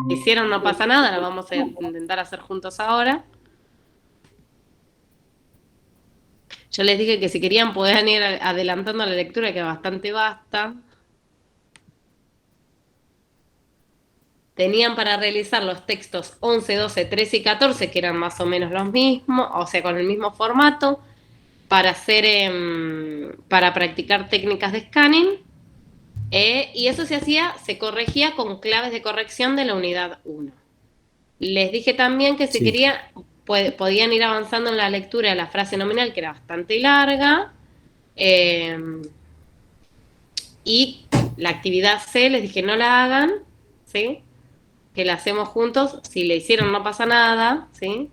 hicieron, no pasa nada, la vamos a intentar hacer juntos ahora. Yo les dije que si querían podían ir adelantando la lectura, que bastante basta. Tenían para realizar los textos 11, 12, 13 y 14, que eran más o menos los mismos, o sea, con el mismo formato, para hacer, para practicar técnicas de scanning. Y eso se hacía, se corregía con claves de corrección de la unidad 1. Les dije también que si Sí. quería, podían ir avanzando en la lectura de la frase nominal, que era bastante larga. Eh, y la actividad C, les dije no la hagan, ¿sí? Que la hacemos juntos. Si le hicieron no pasa nada, ¿sí?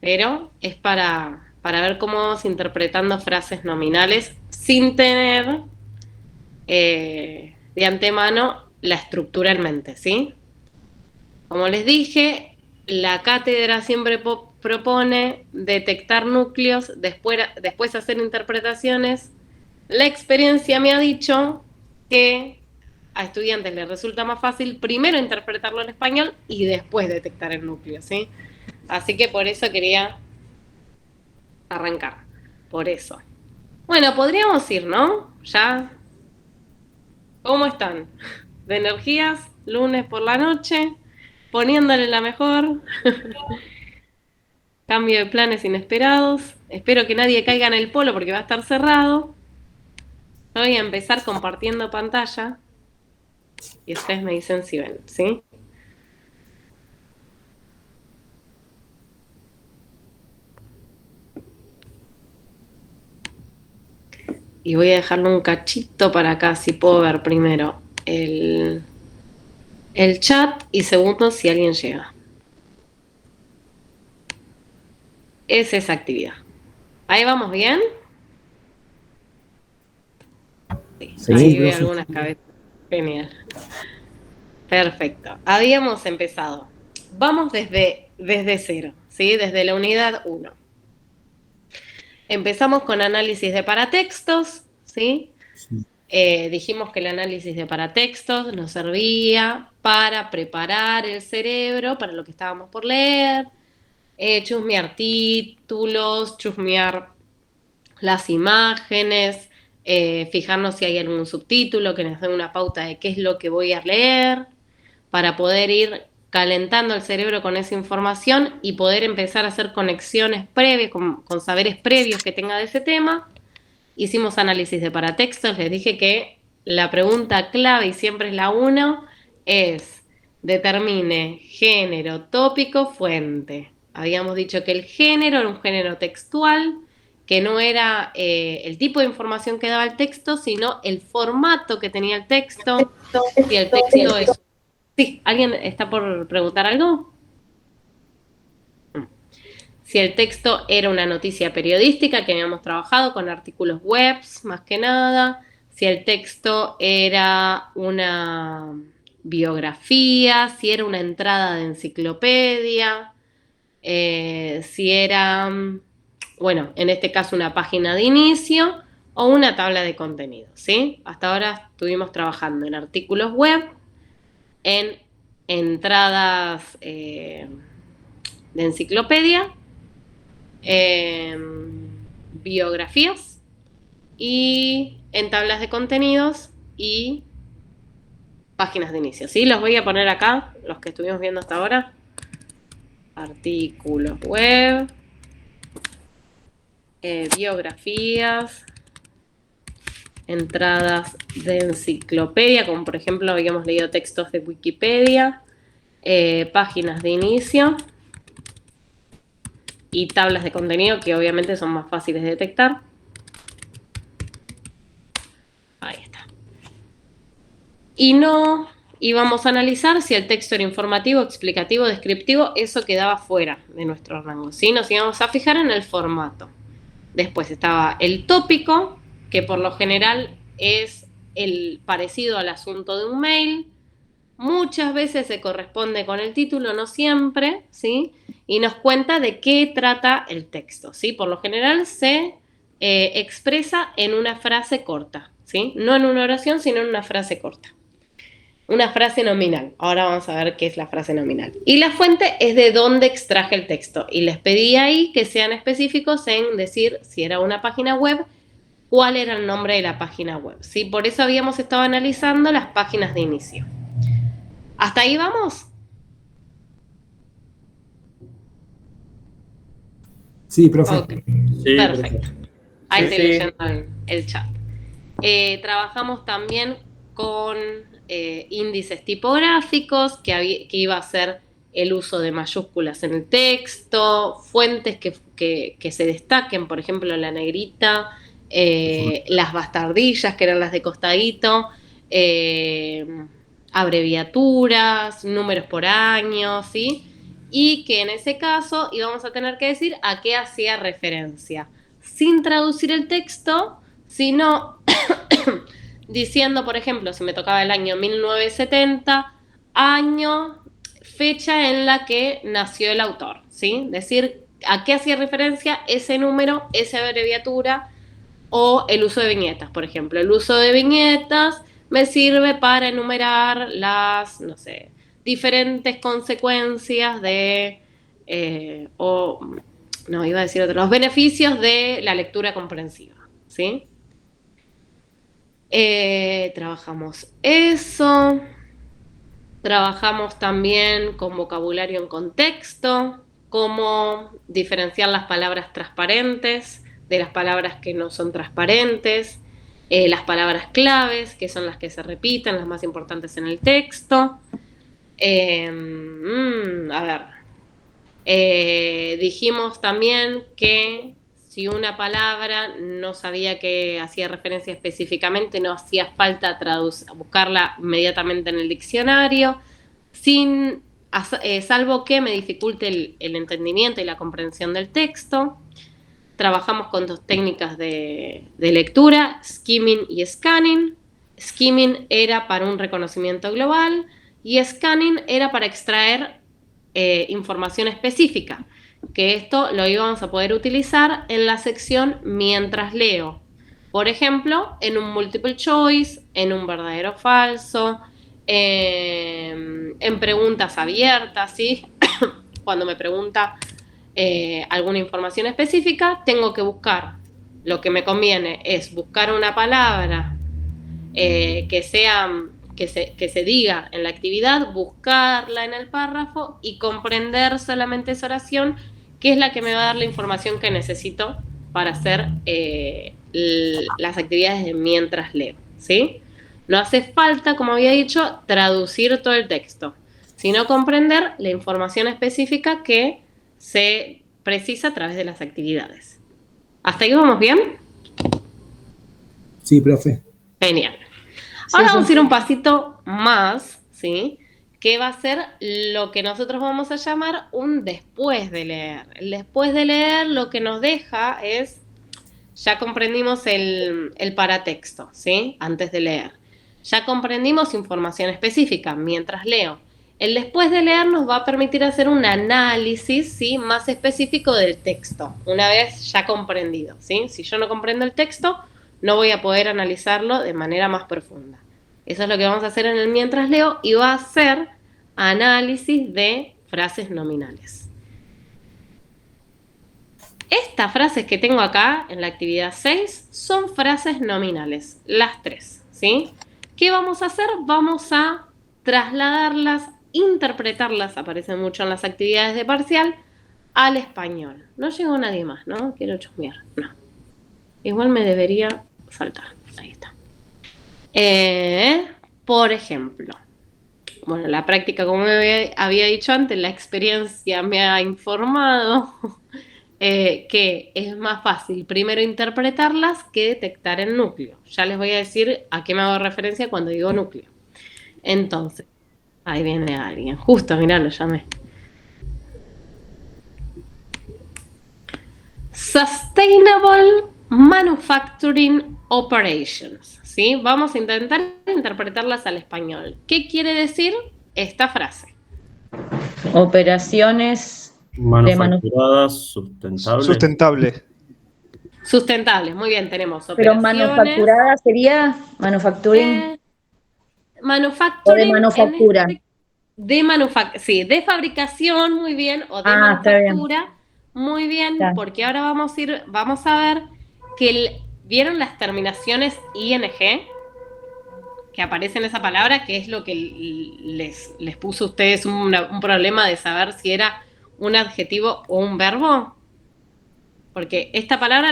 Pero es para ver cómo vamos interpretando frases nominales sin tener de antemano la estructura en mente, ¿sí? Como les dije, la cátedra siempre propone detectar núcleos, después hacer interpretaciones. La experiencia me ha dicho que a estudiantes les resulta más fácil primero interpretarlo en español y después detectar el núcleo, ¿sí? Así que por eso quería arrancar, por eso. Bueno, podríamos ir, ¿no? Ya. ¿Cómo están? De energías, lunes por la noche, poniéndole la mejor. Cambio de planes inesperados. Espero que nadie caiga en el polo porque va a estar cerrado. Voy a empezar compartiendo pantalla y ustedes me dicen si ven, ¿sí? Y voy a dejarlo un cachito para acá, si puedo ver primero el chat y segundo si alguien llega. Es esa actividad. ¿Ahí vamos bien? Sí, Sí, ahí veo profe. algunas cabezas. Genial. Perfecto. Habíamos empezado. Vamos desde cero, ¿sí? Desde la unidad 1. Empezamos con análisis de paratextos, ¿sí? Sí. Dijimos que el análisis de paratextos nos servía para preparar el cerebro para lo que estábamos por leer, chusmear títulos, chusmear las imágenes, fijarnos si hay algún subtítulo que nos dé una pauta de qué es lo que voy a leer, para poder ir calentando el cerebro con esa información y poder empezar a hacer conexiones previas, con saberes previos que tenga de ese tema. Hicimos análisis de paratextos, les dije que la pregunta clave, y siempre es la uno, es determine género, tópico, fuente. Habíamos dicho que el género era un género textual, que no era el tipo de información que daba el texto, sino el formato que tenía el texto. Si el texto es... Sí, ¿alguien está por preguntar algo? Si el texto era una noticia periodística que habíamos trabajado con artículos webs, más que nada. Si el texto era una biografía, si era una entrada de enciclopedia, si era, bueno, en este caso una página de inicio o una tabla de contenido, ¿sí? Hasta ahora estuvimos trabajando en artículos web, en entradas de enciclopedia, eh, biografías y en tablas de contenidos y páginas de inicio. ¿Sí? Los voy a poner acá, los que estuvimos viendo hasta ahora. Artículos web, biografías, entradas de enciclopedia, como por ejemplo habíamos leído textos de Wikipedia, páginas de inicio y tablas de contenido que obviamente son más fáciles de detectar. Ahí está. Y no íbamos a analizar si el texto era informativo, explicativo, descriptivo, eso quedaba fuera de nuestro rango, ¿sí? Nos íbamos a fijar en el formato. Después estaba el tópico, que por lo general es el parecido al asunto de un mail. Muchas veces se corresponde con el título, no siempre, ¿sí? Y nos cuenta de qué trata el texto, ¿sí? Por lo general se expresa en una frase corta, ¿sí? No en una oración, sino en una frase corta. una frase nominal. Ahora vamos a ver qué es la frase nominal. Y la fuente es de dónde extraje el texto. Y les pedí ahí que sean específicos en decir si era una página web, cuál era el nombre de la página web. ¿Sí? Por eso habíamos estado analizando las páginas de inicio. ¿Hasta ahí vamos? Sí, profe. Okay. Sí, Perfecto. Ahí sí, estoy sí. leyendo el chat. Trabajamos también con índices tipográficos, que iba a ser el uso de mayúsculas en el texto, fuentes que se destaquen, por ejemplo, la negrita, las bastardillas, que eran las de costadito, abreviaturas, números por año, ¿sí? Y que en ese caso íbamos a tener que decir a qué hacía referencia, sin traducir el texto, sino diciendo, por ejemplo, si me tocaba el año 1970, año, fecha en la que nació el autor, ¿sí? Decir a qué hacía referencia ese número, esa abreviatura o el uso de viñetas, por ejemplo. El uso de viñetas me sirve para enumerar las, no sé, diferentes consecuencias iba a decir los beneficios de la lectura comprensiva, ¿sí? Trabajamos eso, trabajamos también con vocabulario en contexto, cómo diferenciar las palabras transparentes de las palabras que no son transparentes, las palabras claves, que son las que se repiten, las más importantes en el texto. Dijimos también que si una palabra no sabía que hacía referencia específicamente, no hacía falta buscarla inmediatamente en el diccionario, salvo que me dificulte el entendimiento y la comprensión del texto. Trabajamos con dos técnicas de lectura, skimming y scanning. Skimming era para un reconocimiento global y scanning era para extraer información específica, que esto lo íbamos a poder utilizar en la sección mientras leo. Por ejemplo, en un multiple choice, en un verdadero o falso, en preguntas abiertas, ¿sí? Cuando me pregunta alguna información específica, tengo que buscar. Lo que me conviene es buscar una palabra que se diga en la actividad, buscarla en el párrafo y comprender solamente esa oración, que es la que me va a dar la información que necesito para hacer las actividades de mientras leo, ¿sí? No hace falta, como había dicho, traducir todo el texto, sino comprender la información específica que se precisa a través de las actividades. ¿Hasta ahí vamos bien? Sí, profe. Genial. Ahora vamos a ir un pasito más, ¿sí? Que va a ser lo que nosotros vamos a llamar un después de leer. El después de leer lo que nos deja es, ya comprendimos el paratexto, ¿sí? Antes de leer. Ya comprendimos información específica mientras leo. El después de leer nos va a permitir hacer un análisis, ¿sí? Más específico del texto, una vez ya comprendido, ¿sí? Si yo no comprendo el texto, no voy a poder analizarlo de manera más profunda. Eso es lo que vamos a hacer en el mientras leo y va a ser análisis de frases nominales. Estas frases que tengo acá en la actividad 6 son frases nominales, las tres, ¿sí? ¿Qué vamos a hacer? Vamos a trasladarlas, interpretarlas, aparecen mucho en las actividades de parcial, al español. No llegó nadie más, ¿no? Quiero chusmear, no. Igual me debería saltar, ahí está. Por ejemplo, bueno, la práctica, como me había dicho antes, la experiencia me ha informado que es más fácil primero interpretarlas que detectar el núcleo. Ya les voy a decir a qué me hago referencia cuando digo núcleo. Entonces, ahí viene alguien. Justo, mirá, lo llamé. Sustainable Manufacturing Operations, ¿sí? Vamos a intentar interpretarlas al español. ¿Qué quiere decir esta frase? Operaciones manufacturadas sustentables. Sustentables, muy bien, tenemos pero operaciones. manufacturada sería manufacturing. manufacturing. O de manufactura. Sí, de fabricación, muy bien, o de está bien. manufactura, muy bien, Claro. porque ahora vamos a ver que ¿vieron las terminaciones ing? Que aparece en esa palabra, que es lo que les puso a ustedes un problema de saber si era un adjetivo o un verbo. Porque esta palabra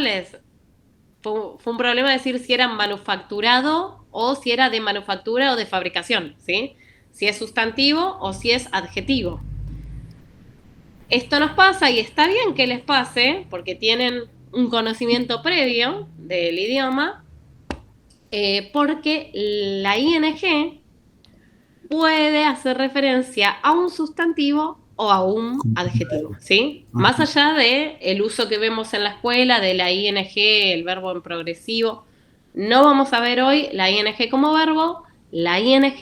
fue un problema decir si era manufacturado o si era de manufactura o de fabricación, ¿sí? Si es sustantivo o si es adjetivo. Esto nos pasa y está bien que les pase porque tienen un conocimiento previo del idioma, porque la ing puede hacer referencia a un sustantivo o a un adjetivo, ¿sí? Más allá de el uso que vemos en la escuela de la ing, el verbo en progresivo, no vamos a ver hoy la ing como verbo. La ing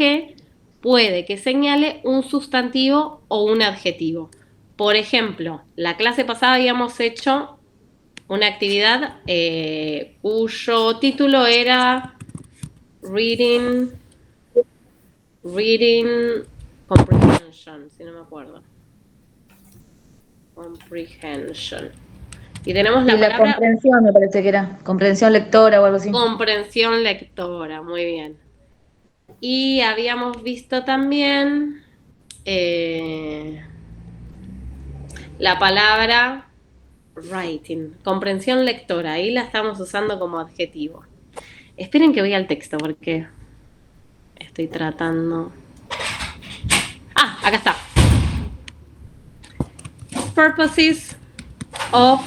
puede que señale un sustantivo o un adjetivo. Por ejemplo, la clase pasada habíamos hecho una actividad cuyo título era Reading Comprehension, si no me acuerdo. Comprehension. Y tenemos la palabra comprensión, me parece que era. Comprensión lectora o algo así. comprensión lectora, muy bien. Y habíamos visto también la palabra writing, comprensión lectora. Ahí la estamos usando como adjetivo. Esperen que voy al texto porque estoy tratando. Acá está. Purposes of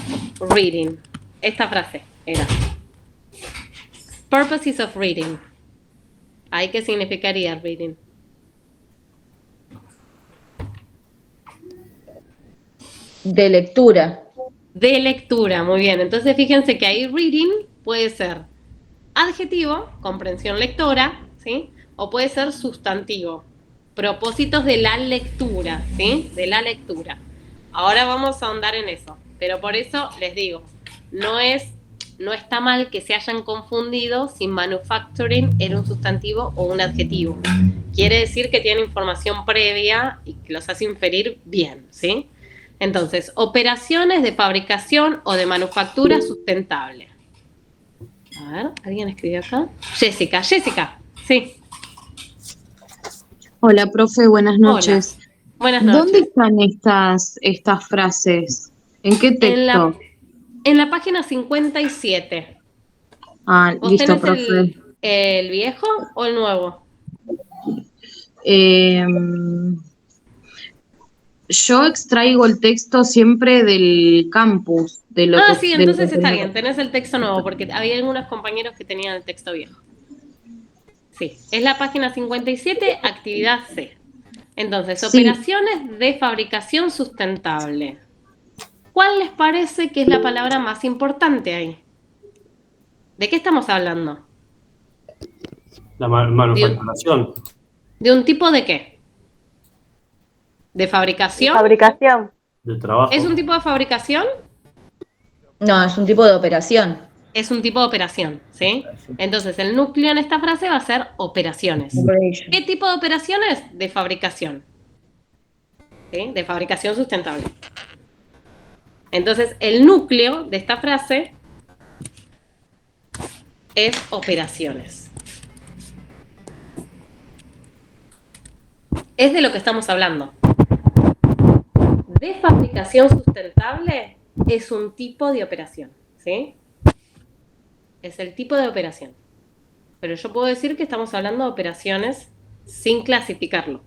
reading. Esta frase era. Purposes of reading. ¿Ahí qué significaría reading? De lectura. De lectura, muy bien. Entonces fíjense que ahí reading puede ser adjetivo, comprensión lectora, ¿sí? O puede ser sustantivo, propósitos de la lectura, ¿sí? De la lectura. Ahora vamos a ahondar en eso, pero por eso les digo, no está mal que se hayan confundido si manufacturing era un sustantivo o un adjetivo. Quiere decir que tiene información previa y que los hace inferir bien, ¿sí? Entonces, operaciones de fabricación o de manufactura sustentable. A ver, ¿alguien escribió acá? Jessica, sí. Hola, profe, buenas noches. Hola. Buenas noches. ¿Dónde están estas frases? ¿En qué texto? En la página 57. ¿Vos Listo, tenés profe. el viejo o el nuevo? Yo extraigo el texto siempre del campus. Sí, entonces está bien, tenés el texto nuevo, porque había algunos compañeros que tenían el texto viejo. Sí, es la página 57, actividad C. Entonces, operaciones de fabricación sustentable. ¿Cuál les parece que es la palabra más importante ahí? ¿De qué estamos hablando? La manufacturación. ¿De un tipo de qué? ¿De fabricación? Fabricación. De trabajo. ¿Es un tipo de fabricación? No, es un tipo de operación. Es un tipo de operación, ¿sí? Entonces, el núcleo en esta frase va a ser operaciones. ¿Qué tipo de operaciones? De fabricación. ¿Sí? De fabricación sustentable. Entonces, el núcleo de esta frase es operaciones. Es de lo que estamos hablando. De fabricación sustentable es un tipo de operación, ¿sí? Es el tipo de operación. Pero yo puedo decir que estamos hablando de operaciones sin clasificarlo,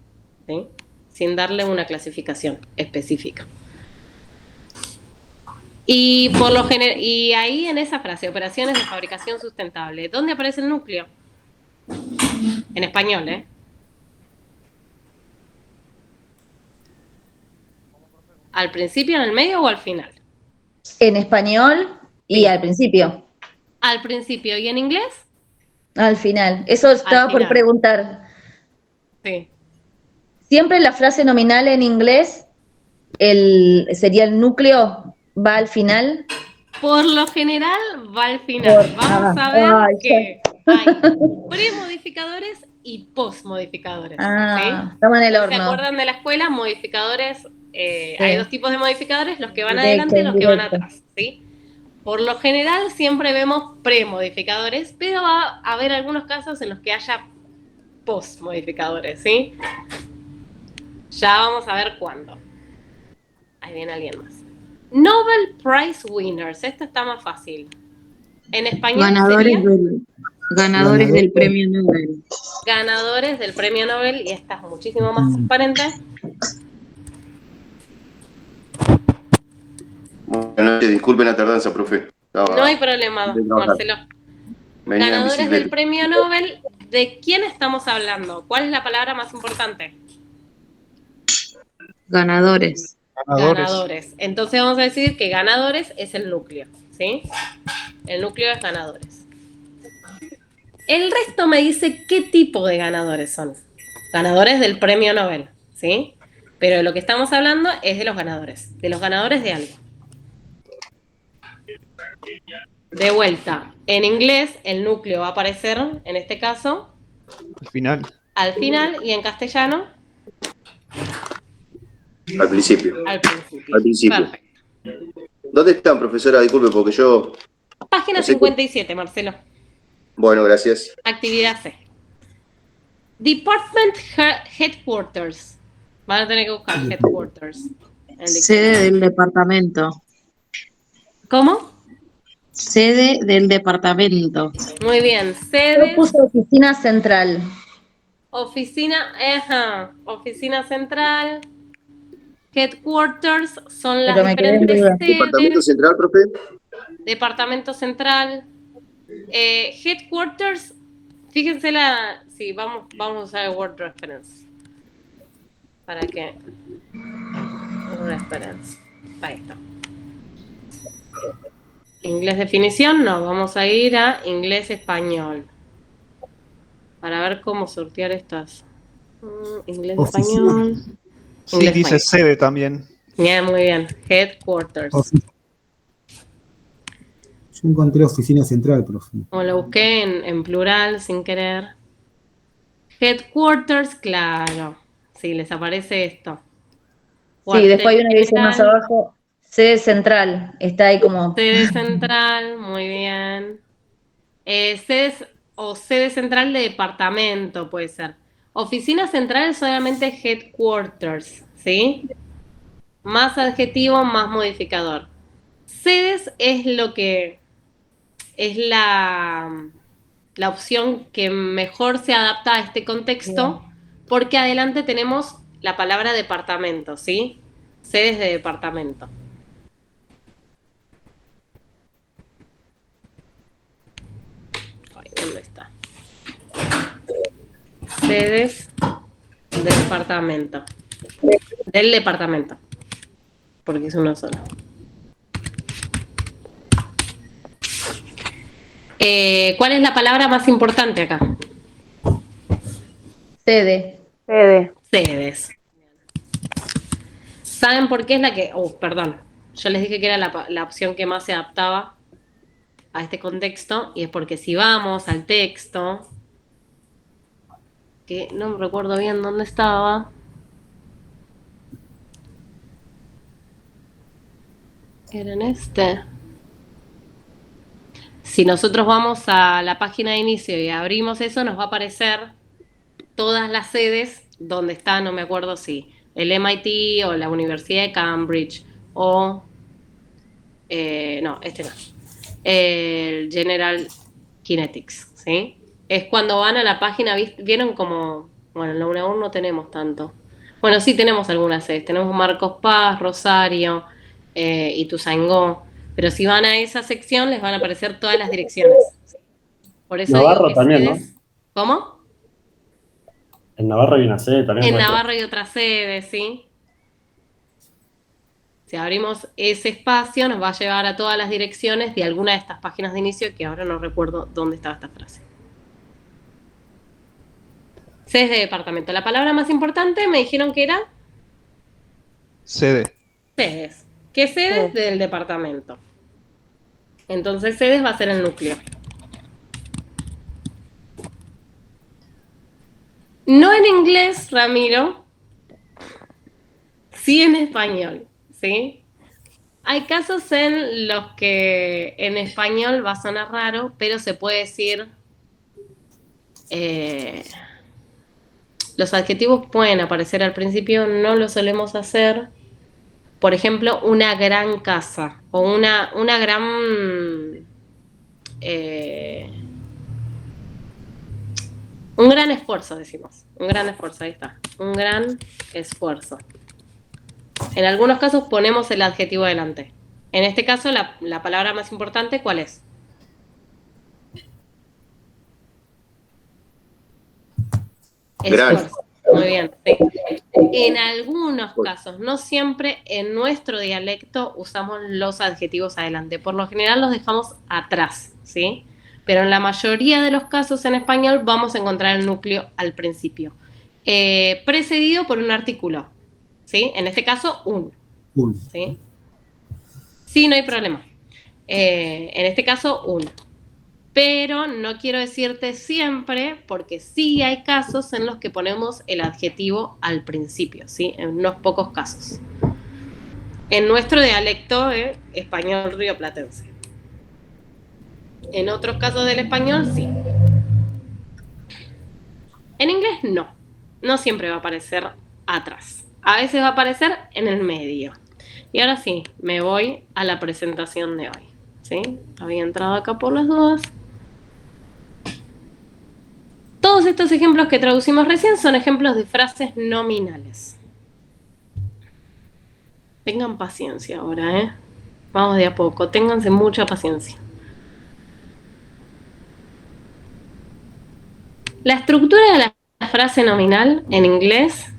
¿sí? Sin darle una clasificación específica. Y por lo general, y ahí en esa frase, operaciones de fabricación sustentable, ¿dónde aparece el núcleo? En español, ¿eh? ¿Al principio, en el medio o al final? En español y Sí. al principio. Al principio, ¿y en inglés? Al final. Eso estaba por preguntar. Sí. Siempre la frase nominal en inglés, sería el núcleo, va al final. Por lo general va al final. Vamos a ver que hay premodificadores y posmodificadores. Ah, estamos en el ¿Se horno. acuerdan de la escuela? Modificadores, Sí. hay dos tipos de modificadores, los que van Directo, adelante y los que van indirecto. atrás, ¿sí? Por lo general siempre vemos premodificadores, pero va a haber algunos casos en los que haya postmodificadores, ¿sí? Ya vamos a ver cuándo. Ahí viene alguien más. Nobel Prize Winners, esta está más fácil. En español Ganadores sería ganadores del premio Nobel. ganadores del premio Nobel, y esta es muchísimo más transparente. Buenas noches, disculpen la tardanza, profe. No hay problema, de trabajar. Marcelo. Venía en Ganadores del bicicleta. premio Nobel, ¿de quién estamos hablando? ¿Cuál es la palabra más importante? Ganadores. Ganadores. Entonces vamos a decir que ganadores es el núcleo, ¿sí? El núcleo es ganadores. El resto me dice qué tipo de ganadores son. Ganadores del premio Nobel, ¿sí? Pero de lo que estamos hablando es de los ganadores de algo. De vuelta, en inglés el núcleo va a aparecer, en este caso, Al final. y en castellano, Al principio. al principio. Al principio. Perfecto. ¿Dónde están, profesora? Disculpe, porque yo... Página No sé 57, Marcelo. Bueno, gracias. Actividad C. Department Headquarters. Van a tener que buscar Headquarters. Sede del departamento. ¿Cómo? Sede del departamento. Muy bien. Yo Sede, puse oficina central. oficina central. Headquarters son las Pero me quedé en diferentes duda. ¿Departamento sedes. central, profe? Departamento central. Headquarters, fíjense sí, vamos a usar el Word Reference. ¿Para qué? Reference. Ahí está. Inglés definición, no, vamos a ir a inglés español. Para ver cómo sortear estas. Inglés Oficina. español. Sí, Inglés dice español. sede también. Bien, muy bien. Headquarters. Yo encontré oficina central, profe. O lo busqué en plural sin querer. Headquarters, claro. Sí, les aparece esto. Sí, después hay una que dice Cuartel más general, abajo, sede central. Está ahí como... sede central, muy bien. Sede central de departamento, puede ser. Oficina central es solamente headquarters, ¿sí? Más adjetivo, más modificador. Sedes es lo que es la opción que mejor se adapta a este contexto, porque adelante tenemos la palabra departamento, ¿sí? Sedes de departamento. Ay, ¿dónde está? Sedes de departamento. Del departamento. Porque es uno solo. ¿Cuál es la palabra más importante acá? Sede. Sedes. ¿Saben por qué es la que...? Perdón. Yo les dije que era la opción que más se adaptaba a este contexto, y es porque si vamos al texto, que no me recuerdo bien dónde estaba. Era en este. Si nosotros vamos a la página de inicio y abrimos eso, nos va a aparecer todas las sedes donde está, no me acuerdo si el MIT o la Universidad de Cambridge o no, no. El General Kinetics, ¿sí? Es cuando van a la página, vieron como, bueno, en la UNAUR no tenemos tanto. Bueno, sí tenemos algunas sedes, tenemos Marcos Paz, Rosario, Ituzaingó, pero si van a esa sección les van a aparecer todas las direcciones. Por eso Navarro digo que también, ¿no? sedes. ¿Cómo? En Navarro hay una sede también. En maestro. Navarro hay otra sede, ¿sí? Si abrimos ese espacio, nos va a llevar a todas las direcciones de alguna de estas páginas de inicio, que ahora no recuerdo dónde estaba esta frase. Sedes de departamento. La palabra más importante me dijeron que era Sede. sedes. ¿Qué sedes? Del departamento. Entonces sedes va a ser el núcleo. No en inglés, Ramiro, sí en español, ¿sí? Hay casos en los que en español va a sonar raro, pero se puede decir, los adjetivos pueden aparecer al principio, no lo solemos hacer. Por ejemplo, una gran casa o una gran... un gran esfuerzo, decimos. Un gran esfuerzo, ahí está. Un gran esfuerzo. En algunos casos ponemos el adjetivo delante. En este caso, la palabra más importante, ¿cuál es? Gran. Esfuerzo. Muy bien, sí. En algunos casos, no siempre en nuestro dialecto usamos los adjetivos adelante. Por lo general los dejamos atrás, ¿sí? Pero en la mayoría de los casos en español vamos a encontrar el núcleo al principio. Precedido por un artículo, ¿sí? En este caso, un. ¿Sí? Sí, no hay problema. En este caso, un. Pero no quiero decirte siempre, porque sí hay casos en los que ponemos el adjetivo al principio, ¿sí? En unos pocos casos. En nuestro dialecto español rioplatense. En otros casos del español, sí. En inglés, no. No siempre va a aparecer atrás. A veces va a aparecer en el medio. Y ahora sí, me voy a la presentación de hoy, ¿sí? Había entrado acá por las dudas. Todos estos ejemplos que traducimos recién son ejemplos de frases nominales. Tengan paciencia ahora, ¿eh? Vamos de a poco, ténganse mucha paciencia. La estructura de la frase nominal en inglés.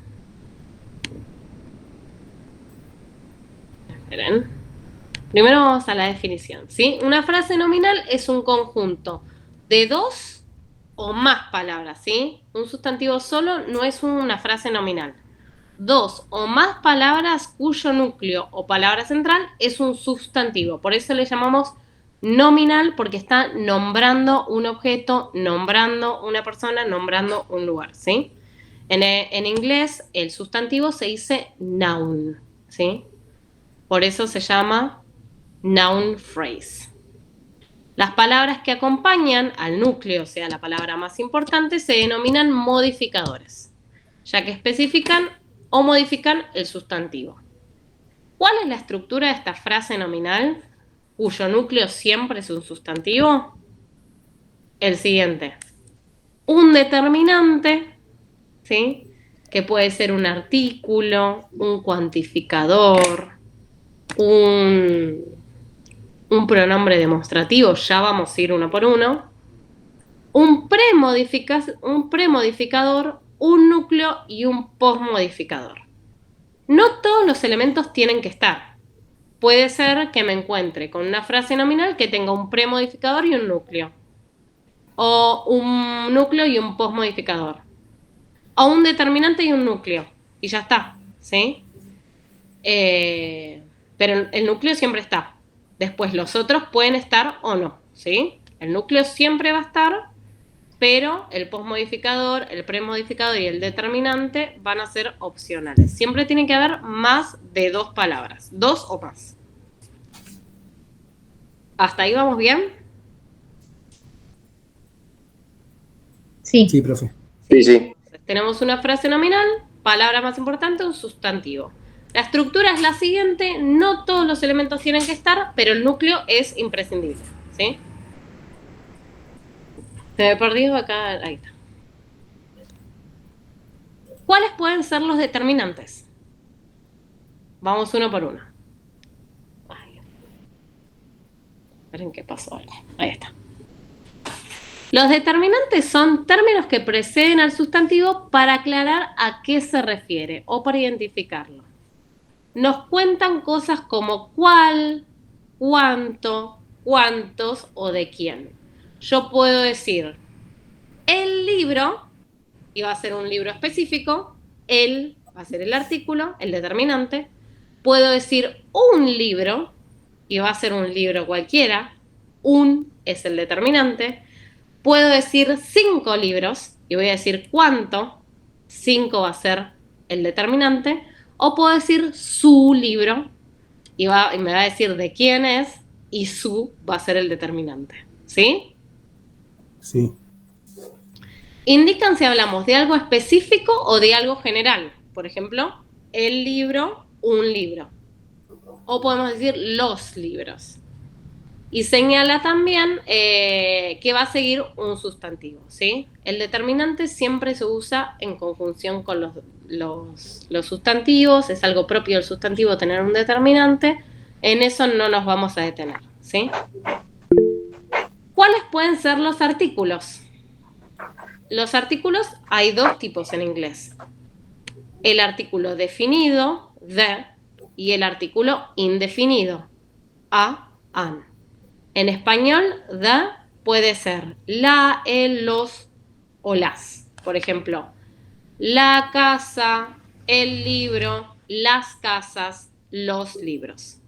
Esperen. Primero vamos a la definición, ¿sí? Una frase nominal es un conjunto de dos o más palabras, ¿sí? Un sustantivo solo no es una frase nominal. Dos o más palabras cuyo núcleo o palabra central es un sustantivo. Por eso le llamamos nominal, porque está nombrando un objeto, nombrando una persona, nombrando un lugar, ¿sí? En inglés, el sustantivo se dice noun, ¿sí? Por eso se llama noun phrase. Las palabras que acompañan al núcleo, o sea, la palabra más importante, se denominan modificadores, ya que especifican o modifican el sustantivo. ¿Cuál es la estructura de esta frase nominal, cuyo núcleo siempre es un sustantivo? El siguiente. Un determinante, ¿sí? Que puede ser un artículo, un cuantificador, un pronombre demostrativo, ya vamos a ir uno por uno, un premodificador, un núcleo y un postmodificador. No todos los elementos tienen que estar. Puede ser que me encuentre con una frase nominal que tenga un premodificador y un núcleo, o un núcleo y un postmodificador, o un determinante y un núcleo, y ya está, ¿sí? Pero el núcleo siempre está. Después los otros pueden estar o no, ¿sí? El núcleo siempre va a estar, pero el postmodificador, el premodificador y el determinante van a ser opcionales. Siempre tiene que haber más de dos palabras, dos o más. ¿Hasta ahí vamos bien? Sí. Sí, profe. Sí. Tenemos una frase nominal, palabra más importante, un sustantivo. La estructura es la siguiente, no todos los elementos tienen que estar, pero el núcleo es imprescindible, ¿sí? Se me perdió acá, ahí está. ¿Cuáles pueden ser los determinantes? Vamos uno por uno. Ay. Esperen qué pasó ahora. Ahí está. Los determinantes son términos que preceden al sustantivo para aclarar a qué se refiere o para identificarlo. Nos cuentan cosas como cuál, cuánto, cuántos o de quién. Yo puedo decir el libro, y va a ser un libro específico, el va a ser el artículo, el determinante. Puedo decir un libro, y va a ser un libro cualquiera, un es el determinante. Puedo decir 5 libros, y voy a decir cuánto, 5 va a ser el determinante, o puedo decir su libro, y me va a decir de quién es, y su va a ser el determinante. ¿Sí? Sí. Indican si hablamos de algo específico o de algo general. Por ejemplo, el libro, un libro. O podemos decir los libros. Y señala también que va a seguir un sustantivo, ¿sí? El determinante siempre se usa en conjunción con los sustantivos. Es algo propio del sustantivo tener un determinante. En eso no nos vamos a detener, ¿sí? ¿Cuáles pueden ser los artículos? Los artículos hay dos tipos en inglés. El artículo definido, the, y el artículo indefinido, a, an. En español, the puede ser la, el, los o las. Por ejemplo, la casa, el libro, las casas, los libros.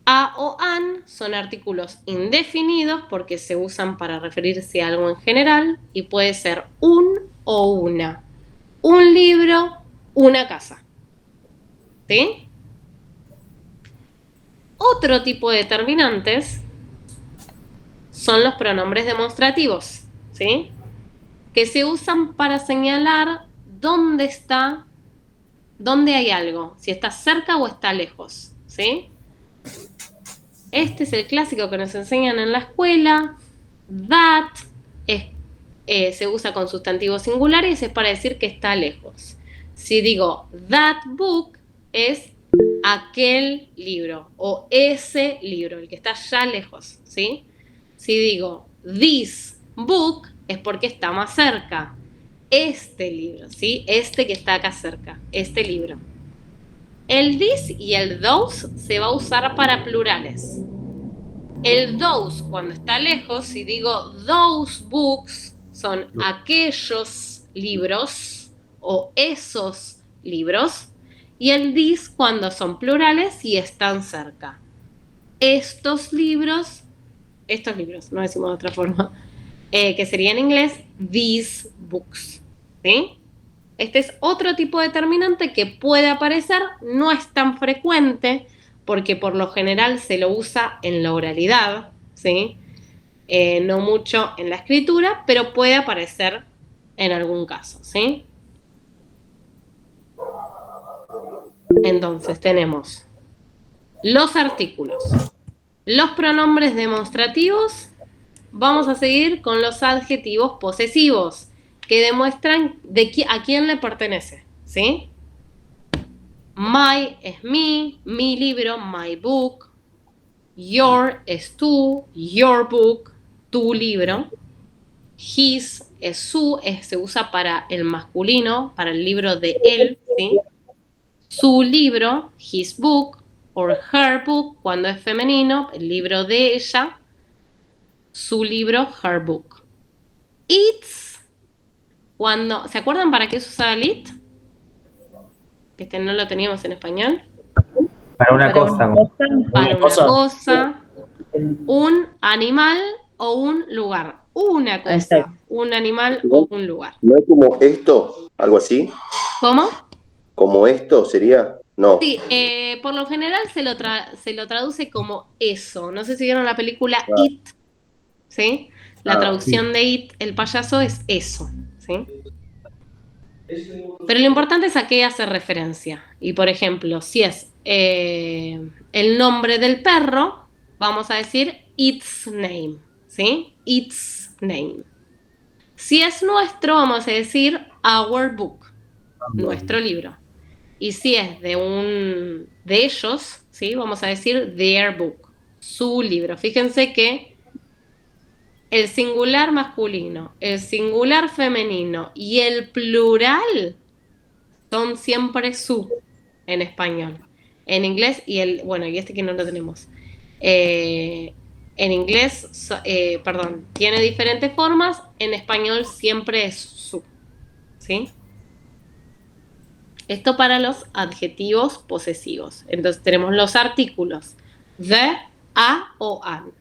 A o an son artículos indefinidos porque se usan para referirse a algo en general y puede ser un o una. Un libro, una casa. ¿Sí? Otro tipo de determinantes son los pronombres demostrativos, ¿sí? Que se usan para señalar dónde está, dónde hay algo, si está cerca o está lejos, ¿sí? Este es el clásico que nos enseñan en la escuela. That se usa con sustantivos singulares, es para decir que está lejos. Si digo that book, es aquel libro o ese libro, el que está ya lejos, ¿sí? Si digo this book, es porque está más cerca. Este libro, ¿sí? Este que está acá cerca, este libro. El this y el those se va a usar para plurales. El those, cuando está lejos, si digo those books, son aquellos libros o esos libros. Y el this cuando son plurales y están cerca. Estos libros, no decimos de otra forma, que sería en inglés these books, ¿sí? Este es otro tipo de determinante que puede aparecer, no es tan frecuente, porque por lo general se lo usa en la oralidad, ¿sí? No mucho en la escritura, pero puede aparecer en algún caso, ¿sí? Entonces tenemos los artículos, los pronombres demostrativos. Vamos a seguir con los adjetivos posesivos, que demuestran a quién le pertenece, ¿sí? My es mi libro, my book. Your es tu, your book, tu libro. His es su, se usa para el masculino, para el libro de él, ¿sí? Su libro, his book, or her book, cuando es femenino, el libro de ella. Su libro, her book. It's, cuando, ¿se acuerdan para qué se usaba el it? Que no lo teníamos en español. Para una cosa. Para una cosa, un animal o un lugar. Una cosa, Exacto. un animal o un lugar. ¿No es como esto? ¿Algo así? ¿Cómo? ¿Como esto sería? No. Sí, por lo general se lo traduce como eso. No sé si vieron la película It, ¿sí? La traducción de It, el payaso, es eso, ¿sí? Pero lo importante es a qué hace referencia. Y por ejemplo, si es el nombre del perro, vamos a decir its name, ¿sí? Its name. Si es nuestro, vamos a decir our book, nuestro libro. Y si es de ellos, ¿sí? Vamos a decir their book, su libro. Fíjense que el singular masculino, el singular femenino y el plural son siempre su en español. En inglés, y este que no lo tenemos. En inglés, tiene diferentes formas. En español siempre es su, ¿sí? Esto para los adjetivos posesivos. Entonces tenemos los artículos the, a o an.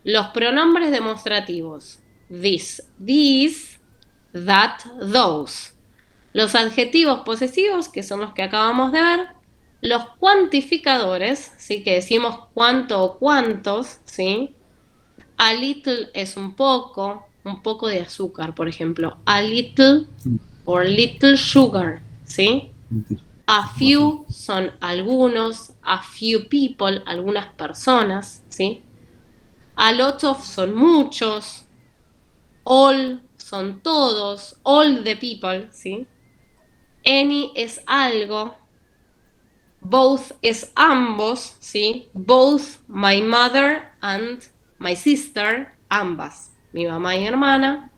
Los pronombres demostrativos this, these, that, those. Los adjetivos posesivos, que son los que acabamos de ver. Los cuantificadores, ¿sí? Que decimos cuánto o cuántos, ¿sí? A little es un poco de azúcar, por ejemplo. A little or little sugar, ¿sí? A few son algunos, a few people, algunas personas, ¿sí? A lot of son muchos, all son todos, all the people, ¿sí? Any es algo, both es ambos, ¿sí? Both my mother and my sister, ambas, mi mamá y mi hermana.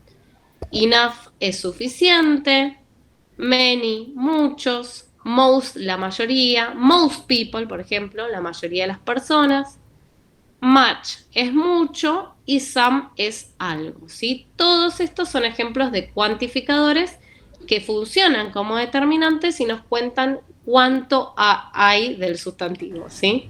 Enough es suficiente, many, muchos, most, la mayoría, most people, por ejemplo, la mayoría de las personas. Much es mucho y some es algo, ¿sí? Todos estos son ejemplos de cuantificadores que funcionan como determinantes y nos cuentan cuánto hay del sustantivo, ¿sí?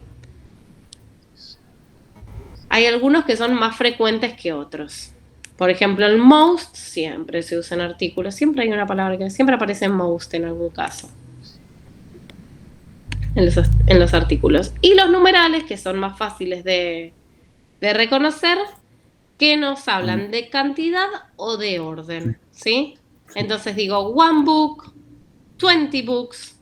Hay algunos que son más frecuentes que otros. Por ejemplo, el most siempre se usa en artículos. Siempre hay una palabra que siempre aparece most en algún caso. En los artículos. Y los numerales, que son más fáciles de reconocer, que nos hablan de cantidad o de orden, ¿sí? Entonces digo, 1 book, 20 books,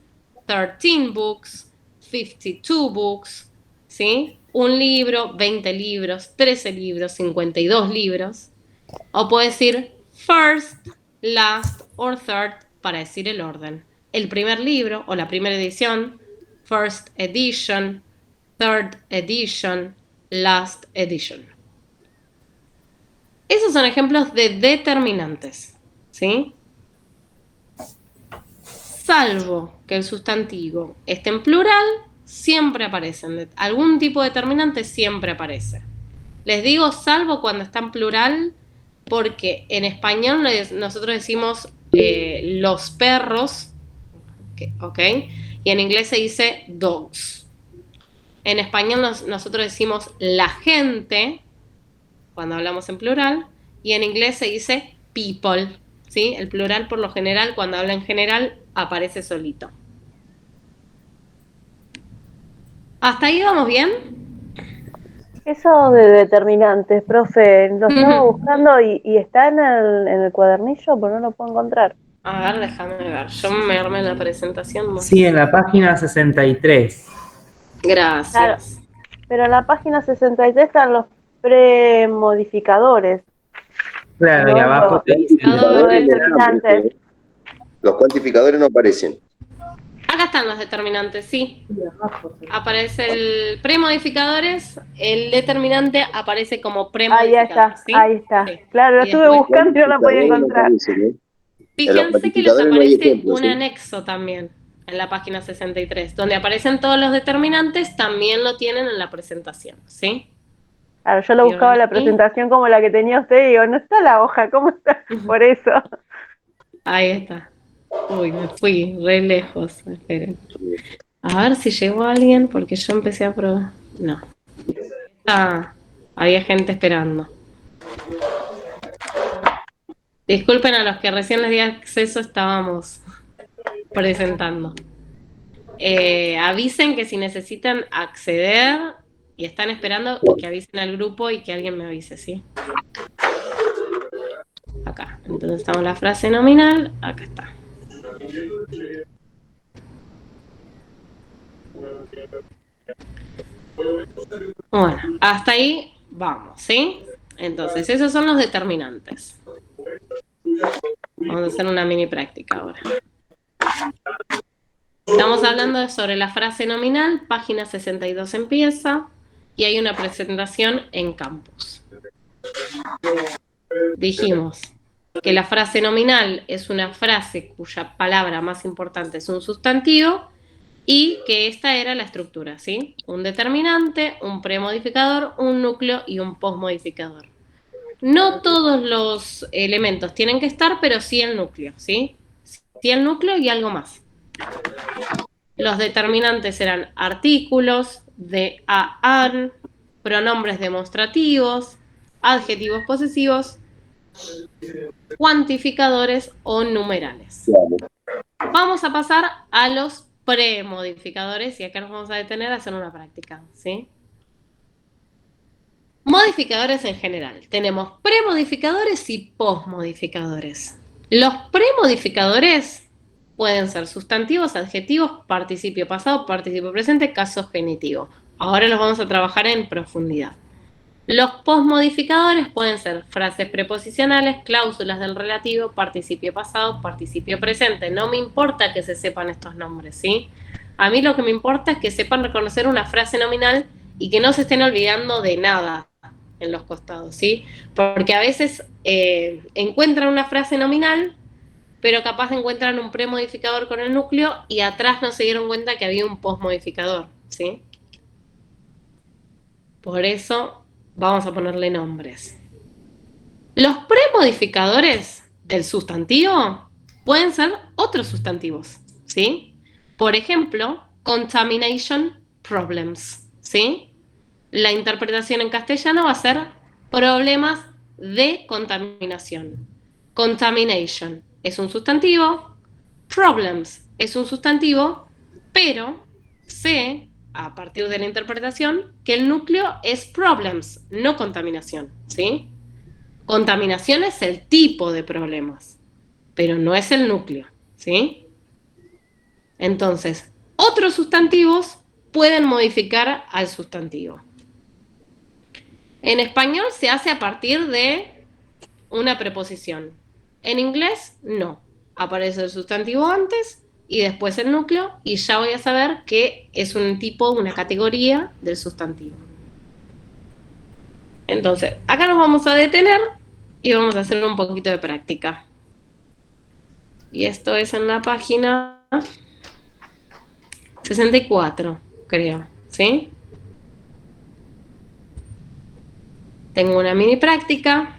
13 books, 52 books, ¿sí? Un libro, 20 libros, 13 libros, 52 libros. O puedo decir first, last or third para decir el orden. El primer libro o la primera edición, first edition, third edition, last edition. Esos son ejemplos de determinantes, ¿sí? Salvo que el sustantivo esté en plural, siempre aparecen. Algún tipo de determinante siempre aparece. Les digo salvo cuando está en plural, porque en español nosotros decimos los perros, ¿ok? Y en inglés se dice dogs. En español nosotros decimos la gente, cuando hablamos en plural, y en inglés se dice people, ¿sí? El plural por lo general, cuando habla en general, aparece solito. ¿Hasta ahí vamos bien? Eso de determinantes, profe, lo estaba buscando y está en el cuadernillo, pero no lo puedo encontrar. A ver, déjame ver. Yo me armé la presentación. Sí, en la página 63. Gracias. Claro, pero en la página 63 están los premodificadores. Claro, No, y abajo te dice los determinantes. Los cuantificadores no aparecen. Acá están los determinantes, sí. Aparece el premodificadores, el determinante aparece como premodificador. ¿Sí? Ahí está. Sí. Claro, lo Y estuve después, buscando y no la podía encontrar. fíjense que les aparece un anexo también en la página 63, donde aparecen todos los determinantes, también lo tienen en la presentación, ¿sí? Claro, yo lo buscaba en la presentación como la que tenía usted y digo, no está la hoja, ¿cómo está? Por eso. Ahí está. Uy, me fui re lejos. Esperen. A ver si llegó alguien, porque yo empecé a probar. No. Había gente esperando. Disculpen a los que recién les di acceso, estábamos presentando. Avisen que si necesitan acceder y están esperando, que avisen al grupo y que alguien me avise, ¿sí? Acá. Entonces estamos en la frase nominal. Acá está. Bueno, hasta ahí vamos, ¿sí? Entonces, esos son los determinantes. Vamos a hacer una mini práctica ahora. Estamos hablando sobre la frase nominal, página 62 empieza, y hay una presentación en campus. Dijimos que la frase nominal es una frase cuya palabra más importante es un sustantivo y que esta era la estructura, ¿sí? Un determinante, un premodificador, un núcleo y un postmodificador. No todos los elementos tienen que estar, pero sí el núcleo, ¿sí? Sí el núcleo y algo más. Los determinantes eran artículos, de a, an, pronombres demostrativos, adjetivos posesivos, cuantificadores o numerales. Vamos a pasar a los premodificadores y acá nos vamos a detener a hacer una práctica, ¿sí? Modificadores en general. Tenemos premodificadores y posmodificadores. Los premodificadores pueden ser sustantivos, adjetivos, participio pasado, participio presente, caso genitivo. Ahora los vamos a trabajar en profundidad. Los posmodificadores pueden ser frases preposicionales, cláusulas del relativo, participio pasado, participio presente. No me importa que se sepan estos nombres, ¿sí? A mí lo que me importa es que sepan reconocer una frase nominal y que no se estén olvidando de nada en los costados, ¿sí? Porque a veces encuentran una frase nominal, pero capaz encuentran un premodificador con el núcleo y atrás no se dieron cuenta que había un posmodificador, ¿sí? Por eso vamos a ponerle nombres. Los premodificadores del sustantivo pueden ser otros sustantivos, ¿sí? Por ejemplo, contamination problems, ¿sí? La interpretación en castellano va a ser problemas de contaminación. Contamination es un sustantivo, problems es un sustantivo, pero sé, a partir de la interpretación, que el núcleo es problems, no contaminación, ¿sí? Contaminación es el tipo de problemas, pero no es el núcleo, ¿sí? Entonces, otros sustantivos pueden modificar al sustantivo. En español se hace a partir de una preposición. En inglés, no. Aparece el sustantivo antes y después el núcleo y ya voy a saber que es un tipo, una categoría del sustantivo. Entonces, acá nos vamos a detener y vamos a hacer un poquito de práctica. Y esto es en la página 64, creo, ¿sí? Tengo una mini práctica.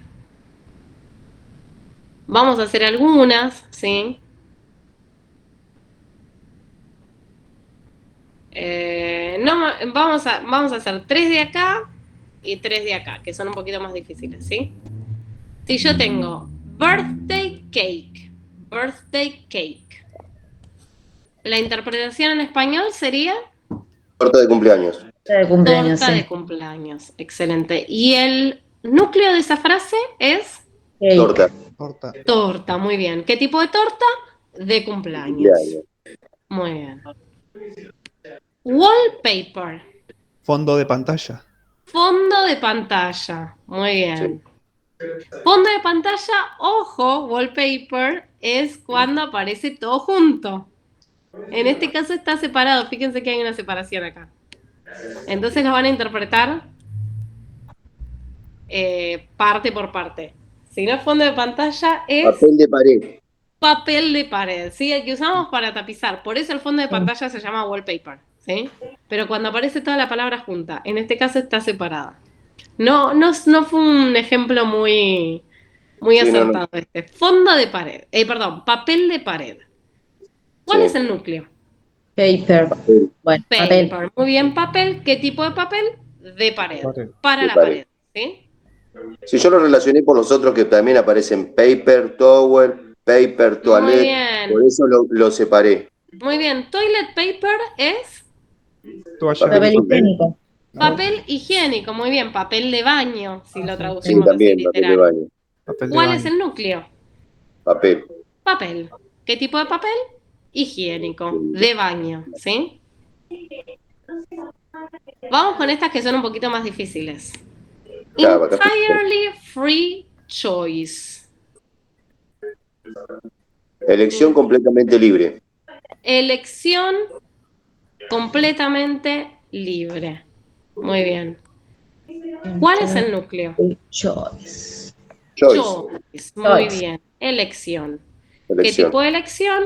Vamos a hacer algunas, ¿sí? Vamos a hacer 3 de acá y 3 de acá, que son un poquito más difíciles, ¿sí? Si yo tengo birthday cake, la interpretación en español sería Torta de cumpleaños. torta de cumpleaños, excelente. Y el núcleo de esa frase es Torta. torta, muy bien. ¿Qué tipo de torta? De cumpleaños. Muy bien. Wallpaper. Fondo de pantalla. Fondo de pantalla, muy bien. Fondo de pantalla, ojo, wallpaper es cuando aparece todo junto. En este caso está separado, fíjense que hay una separación acá. Entonces lo van a interpretar parte por parte. Si no es fondo de pantalla, es Papel de pared. papel de pared, ¿sí? El que usamos para tapizar. Por eso el fondo de pantalla se llama wallpaper, ¿sí? Pero cuando aparece toda la palabra junta, en este caso está separada. No fue un ejemplo muy acertado este. Fondo de pared, papel de pared. ¿Cuál es el núcleo? Paper. Bueno, papel. Paper. Muy bien, papel. ¿Qué tipo de papel? De pared. Para De la pared. pared, ¿sí? Si yo lo relacioné por los otros que también aparecen paper, towel, paper, toilet, bien. por eso lo separé. Muy bien. Toilet paper es Toalla. Papel higiénico. papel higiénico. Muy bien. Papel de baño, si lo Sí, traducimos también, así papel de literal. baño. Papel de ¿Cuál baño. es el núcleo? Papel. Papel. ¿Qué tipo de papel? Higiénico, de baño, ¿sí? Vamos con estas que son un poquito más difíciles. Claro, acá. Entirely free choice. Elección completamente libre. Elección completamente libre. Muy bien. ¿Cuál es el núcleo? Choice. Choice. Muy bien. Elección. ¿Qué Elección. tipo de elección?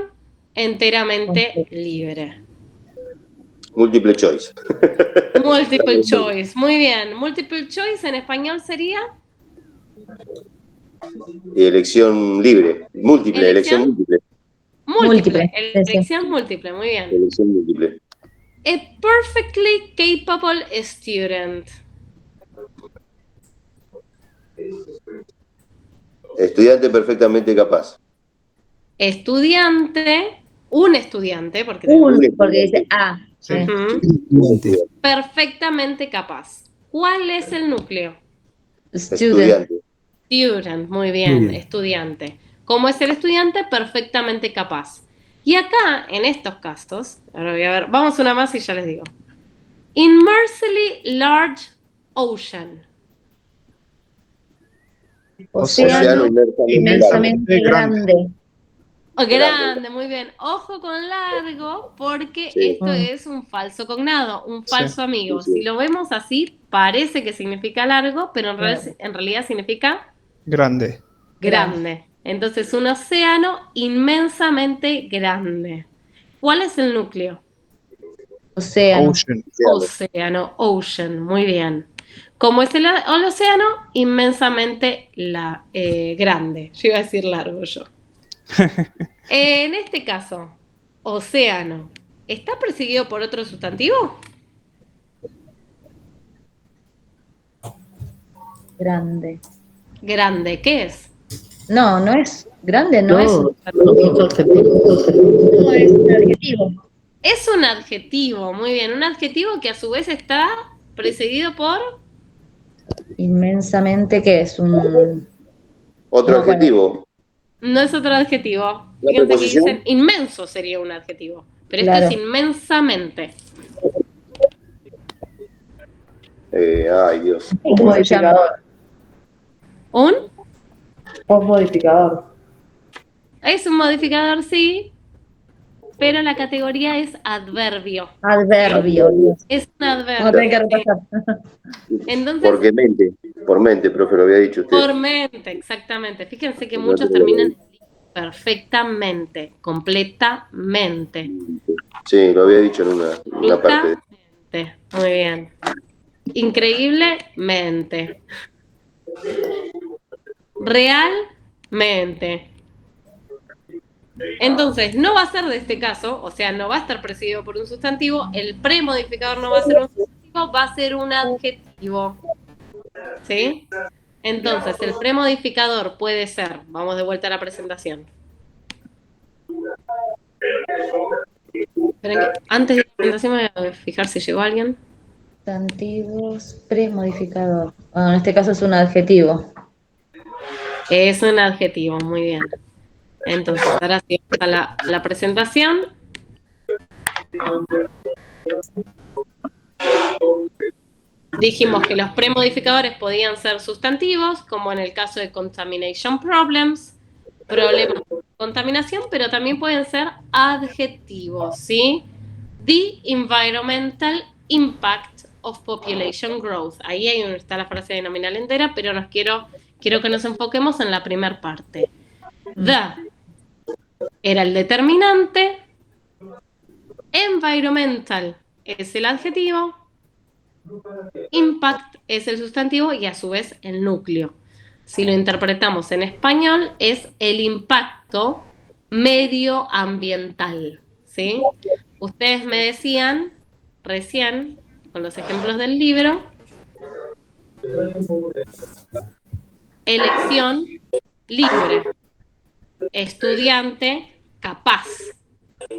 Enteramente libre. Múltiple choice. Multiple choice. Muy bien. Multiple choice en español sería Y elección libre. Múltiple, elección múltiple. múltiple. Sí, sí. Elección múltiple. Muy bien. Elección múltiple. A perfectly capable student. Estudiante perfectamente capaz. Estudiante un estudiante, porque Porque dice A. Sí. Ujú. Estudiante. Perfectamente capaz. ¿Cuál es el núcleo? Student. Student, muy bien, Muy bien. estudiante. ¿Cómo es el estudiante? Perfectamente capaz. Y acá, en estos casos, ahora voy a ver, vamos una más y ya les digo. Immensely large ocean. Océano inmensamente inmensamente grande. Oh, grande, muy bien. Ojo con largo, porque Sí. esto es un falso cognado, un Sí. falso amigo. Sí, sí. Si lo vemos así, parece que significa largo, pero en realidad significa Grande. grande. Entonces, un océano inmensamente grande. ¿Cuál es el núcleo? Océano. Ocean. Océano, ocean, muy bien. ¿Cómo es el océano? Inmensamente grande. Yo iba a decir largo yo. En este caso, océano, ¿está precedido por otro sustantivo? Grande. Grande, ¿qué es? No, no es grande, no es un no, es un adjetivo. Es un adjetivo, muy bien. Un adjetivo que a su vez está precedido por Inmensamente, ¿qué es? Otro No, bueno. adjetivo. no es otro adjetivo. ¿La Fíjense que preposición? dicen inmenso sería un adjetivo, pero Claro. esto es inmensamente. Ay, Dios. ¿Cómo se llama? ¿Un? Un modificador. Es un modificador, sí, pero la categoría es adverbio. Adverbio. Es un Vamos a adverbio. tener que repasar. Entonces, Porque mente. Por mente, profe, lo había dicho usted. por mente, exactamente. Fíjense que muchos terminan perfectamente, completamente. Sí, lo había dicho en una parte. Completamente. Muy bien. Increíblemente. Realmente. Entonces, no va a ser de este caso, o sea, no va a estar precedido por un sustantivo, el premodificador no va a ser un sustantivo, va a ser un adjetivo. ¿Sí? Entonces, el premodificador puede ser, vamos de vuelta a la presentación. Esperen que antes de la presentación me voy a fijar si llegó alguien. Sustantivos, premodificador. Bueno, en este caso es un adjetivo. Es un adjetivo, muy bien. Entonces, ahora sí está la presentación. Dijimos que los premodificadores podían ser sustantivos, como en el caso de contamination problems, problemas de contaminación, pero también pueden ser adjetivos, ¿sí? The environmental impact of population growth. Ahí está la frase de nominal entera, pero quiero que nos enfoquemos en la primera parte. The era el determinante, environmental es el adjetivo, impact es el sustantivo y a su vez el núcleo. Si lo interpretamos en español, es el impacto medioambiental, ¿sí? Ustedes me decían recién, con los ejemplos del libro, elección libre, estudiante capaz,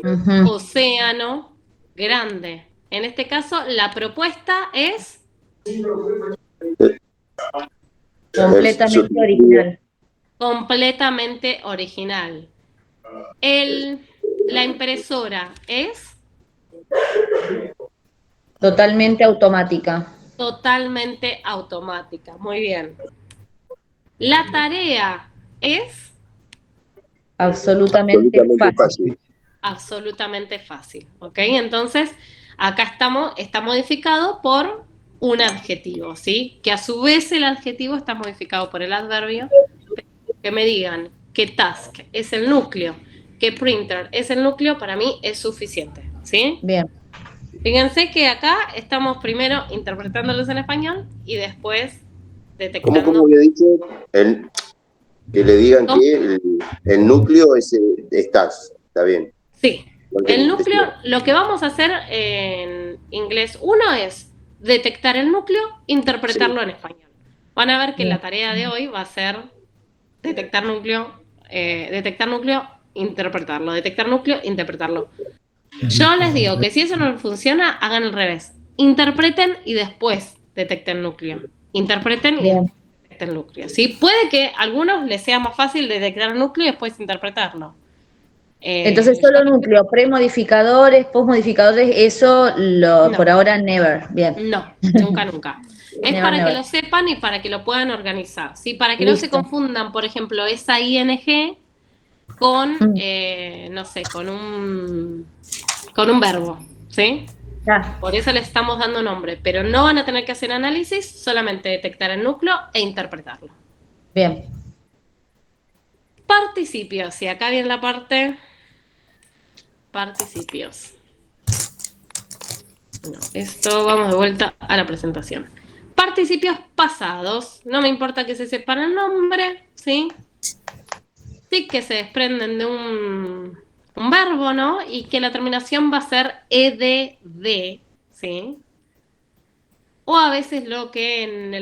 Ujú. océano grande. En este caso, la propuesta es Completamente original. completamente original. La impresora es Totalmente automática. totalmente automática. Muy bien. La tarea es Absolutamente fácil. fácil. absolutamente fácil. ¿Ok? Entonces, acá está modificado por un adjetivo, ¿sí? Que a su vez el adjetivo está modificado por el adverbio. Que me digan que task es el núcleo, que printer es el núcleo, para mí es suficiente, ¿sí? Bien. Fíjense que acá estamos primero interpretándolos en español y después ¿Cómo detectando. había dicho? Que le digan que el núcleo es estás. Está bien. Sí, el núcleo, lo que vamos a hacer en inglés 1 es detectar el núcleo, interpretarlo en español. Van a ver que la tarea de hoy va a ser detectar núcleo, interpretarlo. Detectar núcleo, interpretarlo. Yo les digo que si eso no funciona, hagan al revés. Interpreten y después detecten núcleo. Interpreten y Bien. detecten núcleo. ¿Sí? Puede que a algunos les sea más fácil detectar el núcleo y después interpretarlo. Entonces solo núcleo, premodificadores, postmodificadores, eso No. por ahora never. Bien. No, nunca, nunca. Es Never, para que never. lo sepan y para que lo puedan organizar. ¿Sí? Para que no se Listo. confundan, por ejemplo, esa ING con, no sé, con un verbo. ¿Sí? Ya. Por eso le estamos dando nombre. Pero no van a tener que hacer análisis, solamente detectar el núcleo e interpretarlo. Bien. Participios. Y acá viene la parte participios. No, esto vamos de vuelta a la presentación. Participios pasados. No me importa que se sepan el nombre, ¿sí? Sí que se desprenden de un verbo, ¿no? Y que la terminación va a ser ed, ¿sí? O a veces lo que en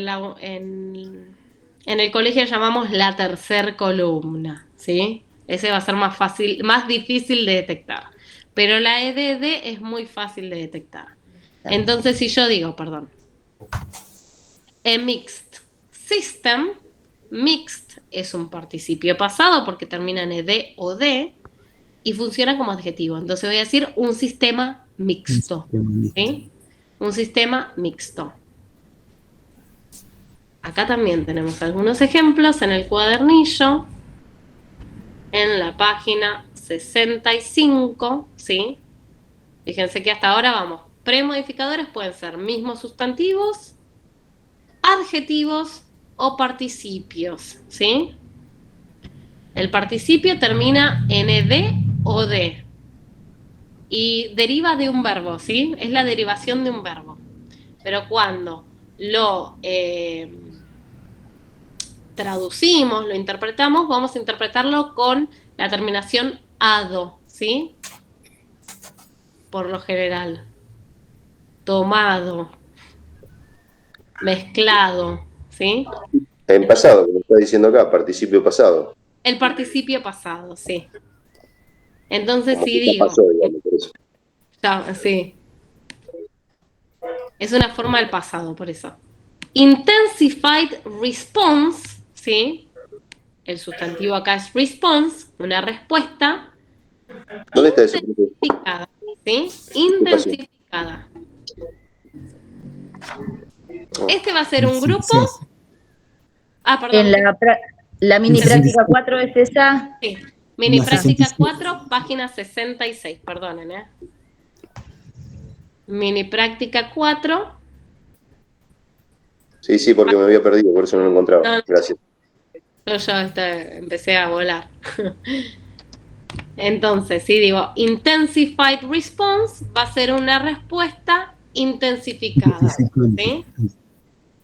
el colegio llamamos la tercer columna, ¿sí? Ese va a ser más fácil, más difícil de detectar. Pero la edd es muy fácil de detectar. Entonces, si yo digo, perdón, a mixed system, mixed es un participio pasado porque termina en ed o d y funciona como adjetivo. Entonces voy a decir un sistema mixto, ¿sí? Un sistema mixto. Acá también tenemos algunos ejemplos en el cuadernillo, en la página 65, ¿sí? Fíjense que hasta ahora vamos. Premodificadores pueden ser mismos sustantivos, adjetivos o participios, ¿sí? El participio termina en ed o d y deriva de un verbo, ¿sí? Es la derivación de un verbo. Pero cuando lo traducimos, lo interpretamos, vamos a interpretarlo con la terminación ado, ¿sí? Por lo general. Tomado, mezclado, ¿sí? En pasado, como está diciendo acá, participio pasado. El participio pasado, sí. Entonces, Como si que ya digo, pasó, digamos, por eso. sí, es una forma del pasado, por eso. Intensified response, ¿sí? El sustantivo acá es response, una respuesta. ¿Dónde está eso? Intensificada, ¿sí? Intensificada. Este va a ser un grupo. Ah, perdón. En la mini práctica 4 es esa. Sí. Mini La práctica 66. 4, página 66, perdonen, ¿eh? Mini práctica 4. Sí, porque me había perdido, por eso no lo encontraba. No. Gracias. Yo ya empecé a volar. Entonces, si digo intensified response, va a ser una respuesta intensificada, ¿sí?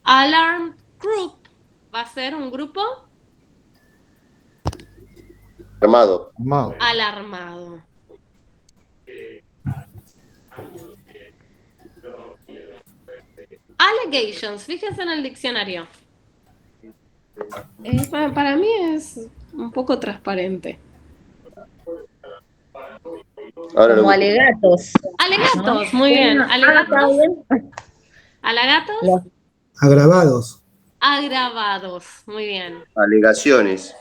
Alarm group va a ser un grupo Armado. alarmado. Allegations, fíjense en el diccionario. Para mí es un poco transparente. Ahora Como lo alegatos. Alegatos, ¿no? muy bien. Está Alegatos, bien. alagatos, Agravados. agravados, muy bien. alegaciones.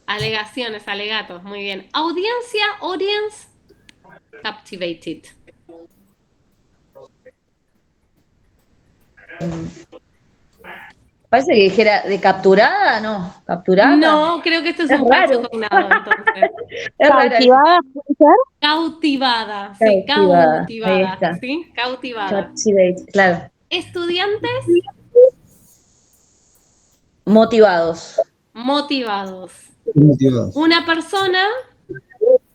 Alegaciones, alegatos, muy bien. Audiencia, audience, captivated. Parece que dijera de capturada, ¿no? ¿Capturada? No, creo que esto es Es un raro. falso cognado, entonces. Es raro. ¿Cautivada puede ser? Cautivada, sí, Cautivada, ahí cautivada, está. ¿sí? Cautivada. Captivate, claro. Estudiantes Motivados. motivados. Motivados. Una persona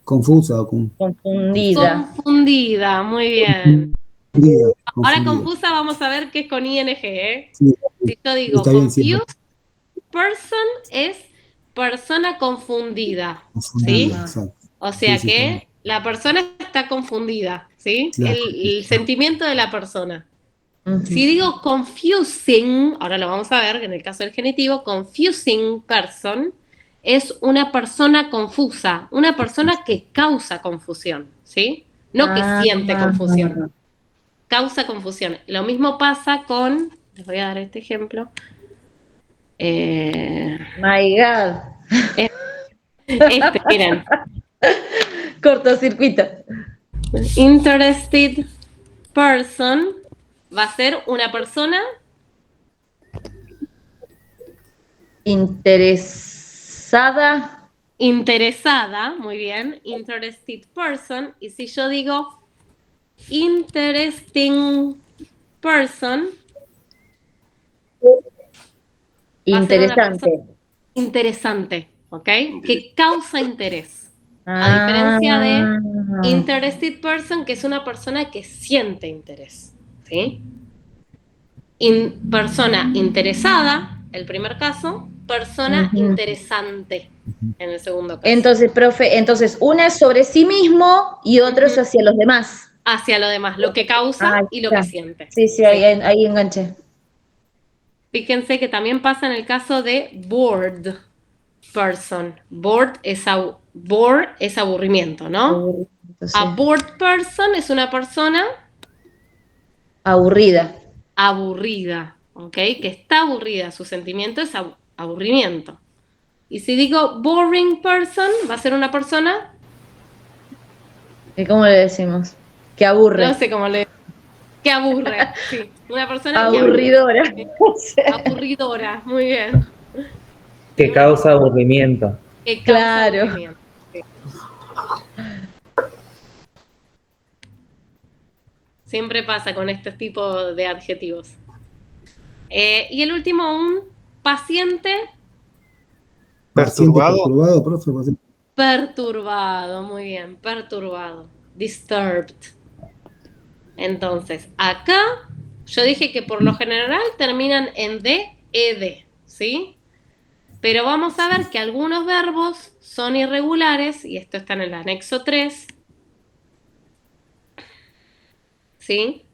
Confusa o Confundida. confundida, muy bien. confundida. Ahora confundida. confusa vamos a ver qué es con ING, ¿eh? Sí, Si yo digo está bien confused siempre. person es persona confundida, Confundida, ¿sí? exacto. O sea Sí, que la persona está confundida, ¿sí? Claro. El sentimiento de la persona. Ujú. Si digo confusing, ahora lo vamos a ver, que en el caso del genitivo, confusing person, es una persona confusa, una persona que causa confusión, ¿sí? No que siente confusión, causa confusión. Lo mismo pasa con, les voy a dar este ejemplo. My God. Miren. Cortocircuito. Interested person va a ser una persona interesada, muy bien, interested person. Y si yo digo interesting person, interesante. Interesante, ¿ok? Que causa interés. A diferencia de interested person, que es una persona que siente interés, ¿sí? Persona interesada, el primer caso, persona interesante en el segundo caso. Entonces, profe, una es sobre sí mismo y otro es hacia los demás. Hacia lo demás, lo que causa y lo que siente. Sí, ahí enganché. Fíjense que también pasa en el caso de bored person. Bored es aburrimiento, ¿no? Sí. A bored person es una persona aburrida, ¿ok? Que está aburrida, su sentimiento es aburrimiento. Y si digo boring person, va a ser una persona... ¿Y cómo le decimos? Que aburre. No sé cómo le... Que aburre, sí. Una persona aburridora. Aburridora, muy bien. Que causa aburrimiento. Que causa aburrimiento. Sí. Siempre pasa con este tipo de adjetivos. Y el último, un paciente Perturbado. Perturbado, profe. perturbado, muy bien, perturbado. Disturbed. Entonces, acá yo dije que por lo general terminan en D, ED, ¿sí? Pero vamos a ver que algunos verbos son irregulares, y esto está en el anexo 3, ¿sí?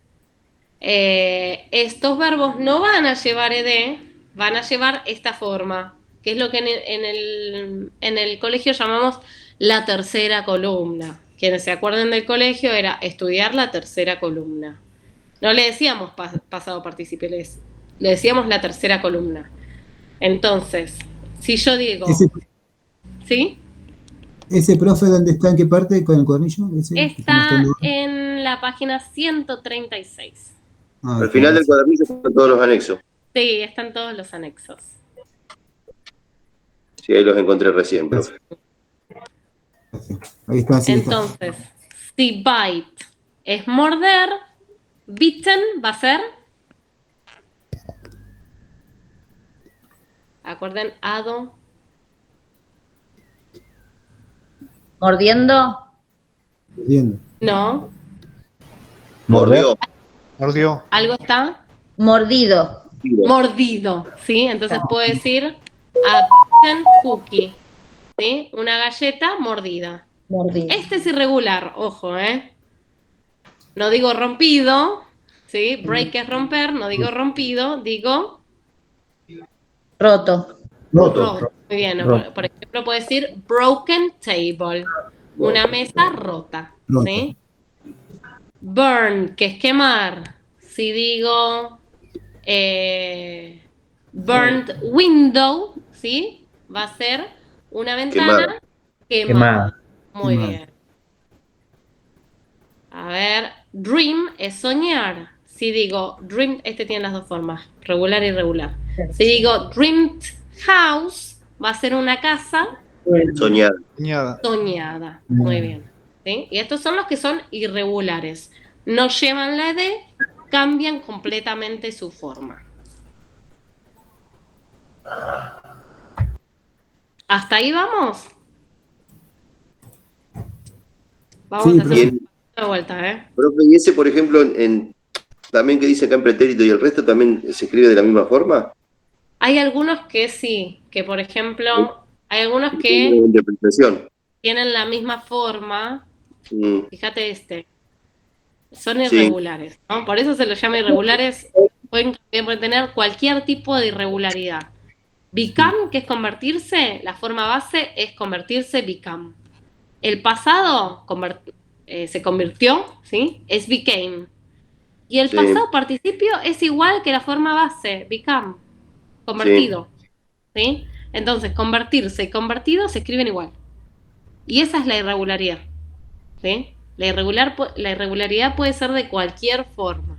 Estos verbos no van a llevar ED, van a llevar esta forma, que es lo que en el colegio llamamos la tercera columna. Quienes se acuerden del colegio era estudiar la tercera columna. No le decíamos pasado participio, le decíamos la tercera columna. Entonces, si yo digo... ¿Sí? ¿Ese profe dónde está? ¿En qué parte con el cuadernillo? Está en la página 136. Al final del cuadernillo están todos los anexos. Sí, están todos los anexos. Sí, ahí los encontré recién, profe. Ahí está, sí, entonces, si bite es morder, bitten va a ser... Acuerden, ado. ¿Mordiendo? No. Mordió. Mordió. ¿Algo está? Mordido. Mordido, ¿sí? Entonces puedo decir a bitten cookie, ¿sí? Una galleta mordida. Este es irregular, ojo, ¿eh? No digo rompido, ¿sí? Break es romper, no digo rompido, digo... Roto. Roto. Muy bien, por ejemplo, puedo decir broken table, una mesa rota, ¿sí? Burn, que es quemar. Si digo burned window, ¿sí? Va a ser una ventana quemada. Muy bien. A ver, dream es soñar. Si digo dream, este tiene las dos formas, regular y irregular. Si digo dreamed house, va a ser una casa soñada. Muy bien. ¿Sí? Y estos son los que son irregulares. No llevan la ED, cambian completamente su forma. ¿Hasta ahí vamos? Vamos a hacer una vuelta, ¿eh? Profe, y ese, por ejemplo, también que dice acá en pretérito y el resto también se escribe de la misma forma. Hay algunos que sí, que por ejemplo, hay algunos que interpretación tienen la misma forma. Fíjate son irregulares, ¿no? Por eso se los llama irregulares. Pueden tener cualquier tipo de irregularidad. Become, que es convertirse, la forma base es convertirse, become. El pasado se convirtió, ¿sí? Es became. Y el Sí. pasado participio es igual que la forma base, become, convertido, ¿sí? Entonces, convertirse y convertido se escriben igual. Y esa es la irregularidad, ¿sí? La irregularidad puede ser de cualquier forma.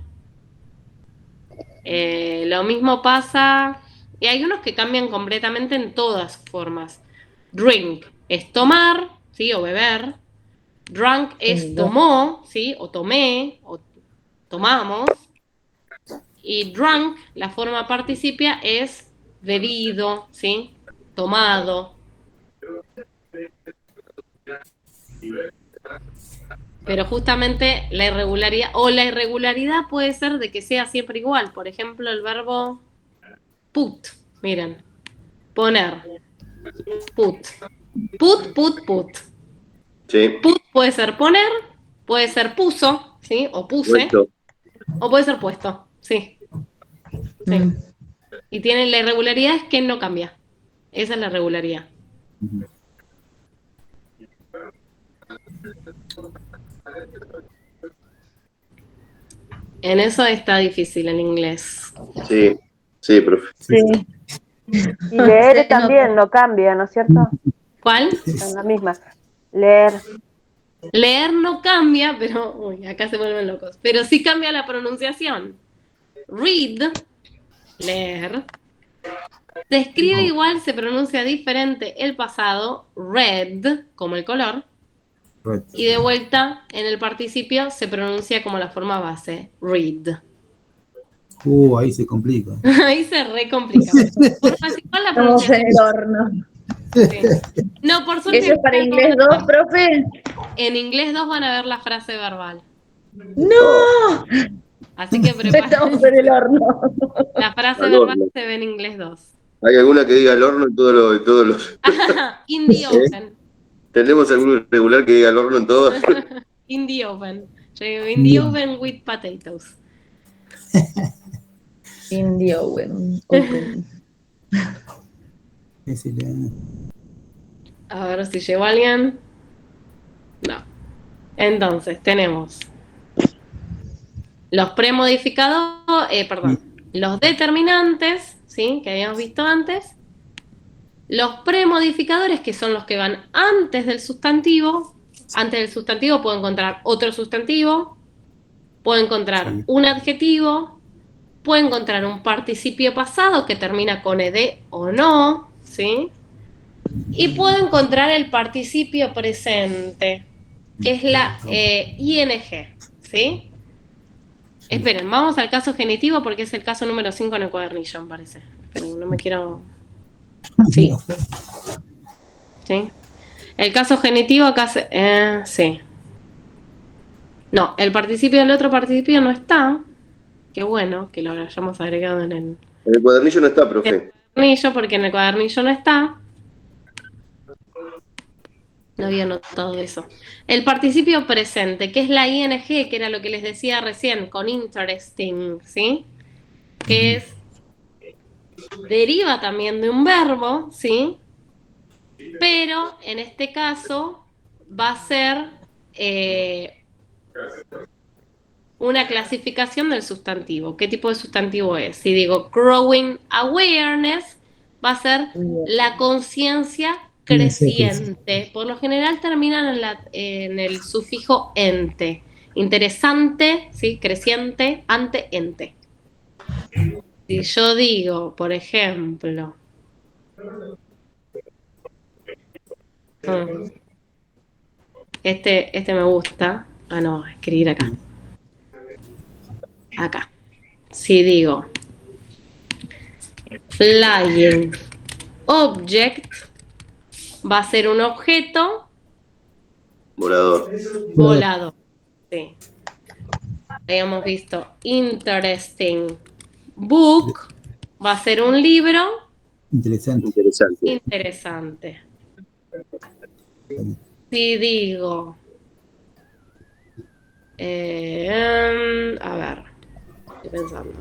Lo mismo pasa, y hay unos que cambian completamente en todas formas. Drink es tomar, ¿sí? O beber. Drunk es tomó, ¿sí? O tomé, o tomamos. Y drunk, la forma participia, es bebido, ¿sí? Tomado. Pero justamente la irregularidad puede ser de que sea siempre igual. Por ejemplo, el verbo put, miren, poner, put. Put. Sí. Put puede ser poner, puede ser puso, ¿sí? O puse, Puesto. o puede ser puesto, sí. Sí. Y tiene la irregularidad es que no cambia. Esa es la regularidad. En eso está difícil el inglés. Sí, profe. Sí. Y leer también no cambia, ¿no es cierto? ¿Cuál? Son las mismas. Leer. Leer no cambia, pero uy, acá se vuelven locos. Pero sí cambia la pronunciación. Read, leer. Se escribe igual, se pronuncia diferente el pasado, red, como el color. Red. Y de vuelta, en el participio se pronuncia como la forma base, read. Ahí se complica. Ahí se recomplica. Por más igual la Estamos en pronunciación. el horno. Sí. No, por suerte. ¿Eso es para inglés 2, profe? En inglés 2 van a ver la frase verbal. ¡No! Así que Estamos preparen. en el horno. La frase Al verbal horno. se ve en inglés 2. ¿Hay alguna que diga al horno en todos los... In the oven. ¿Tenemos algún regular que diga al horno en todos? In the oven. Yo digo, in the oven with potatoes. Indio, bueno. Open. A ver si llegó alguien. No. Entonces, tenemos los premodificados, los determinantes, ¿sí? Que habíamos visto antes. Los premodificadores, que son los que van antes del sustantivo. Antes del sustantivo puedo encontrar otro sustantivo, puedo encontrar un adjetivo, puedo encontrar un participio pasado que termina con ed o no, ¿sí? Y puedo encontrar el participio presente, que es la ing, ¿sí? Esperen, vamos al caso genitivo porque es el caso número 5 en el cuadernillo, me parece. Esperen, no me quiero... Sí. ¿Sí? El caso genitivo acá sí. No, el participio del otro participio no está. Qué bueno que lo hayamos agregado en el En el cuadernillo no está, profe. cuadernillo, porque en el cuadernillo no está. No había notado eso. El participio presente, que es la ing, que era lo que les decía recién, con interesting, ¿sí? Que es... deriva también de un verbo, ¿sí? Pero en este caso va a ser una clasificación del sustantivo. ¿Qué tipo de sustantivo es? Si digo growing awareness, va a ser la conciencia creciente. Por lo general terminan en el sufijo ente. Interesante, ¿sí? Creciente, ante, ente. Si yo digo, por ejemplo, este me gusta. Ah, no, escribir acá. Acá. Si digo flying object, va a ser un objeto volador. Sí. Habíamos visto interesting book, va a ser un libro interesante. Si digo a ver, estoy pensando,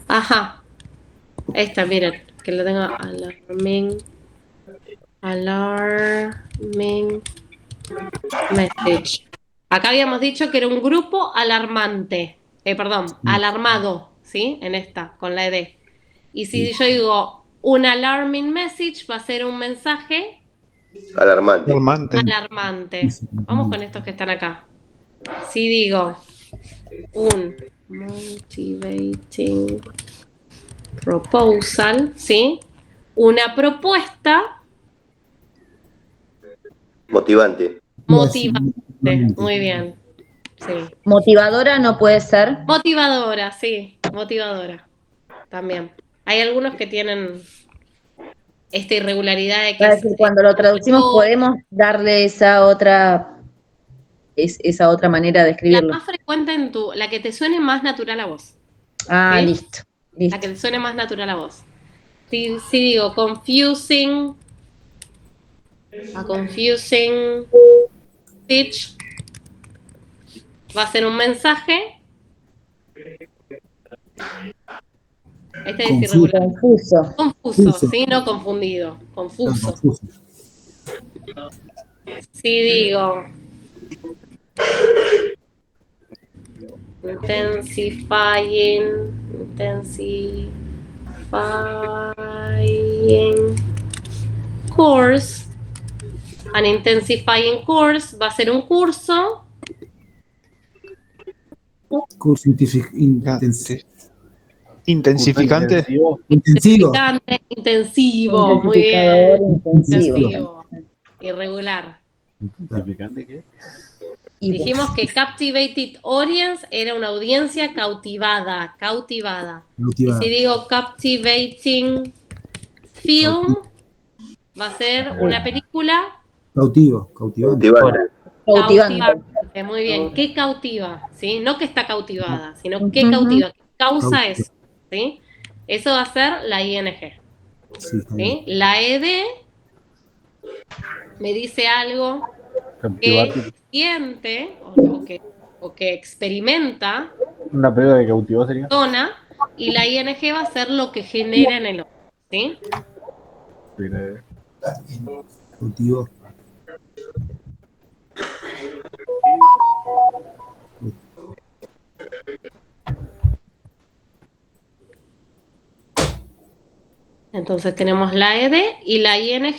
Ajá. Esta, miren, que lo tengo alarming message. Acá habíamos dicho que era un grupo alarmante. Alarmado, ¿sí? En esta, con la ED. Y si yo digo un alarming message, va a ser un mensaje Alarmante. alarmante. Vamos con estos que están acá. Si digo un motivating proposal, ¿sí? Una propuesta Motivante. motivante. Muy bien. Sí. Motivadora no puede ser. Motivadora, sí. Motivadora. También. Hay algunos que tienen esta irregularidad de que Es decir, cuando lo traducimos podemos darle esa otra manera de la escribirlo. más frecuente la que te suene más natural a vos. Ah, ¿sí? listo. La que te suene más natural a vos. Si digo confusing, a confusing speech, va a ser un mensaje. Este es irregular. Confuso. Confuso, ¿sí? No confundido. Confuso. Si digo intensifying course. An intensifying course va a ser un curso. Curso intensificante. Intensivo. Intensivo, muy bien. Intensivo. Irregular. ¿Intensificante qué? Dijimos que captivated audience era una audiencia cautivada. Y si digo captivating film, va a ser una película Cautivante. cautivante. Muy bien. ¿Qué cautiva? ¿Sí? No que está cautivada, sino qué cautiva. ¿Qué causa eso? ¿Sí? Eso va a ser la ING. ¿Sí? La ED me dice algo que siente o que experimenta Una película que cautivó sería. zona, y la ING va a ser lo que genera en el otro. ¿Sí? Cautivo. Entonces tenemos la ED y la ING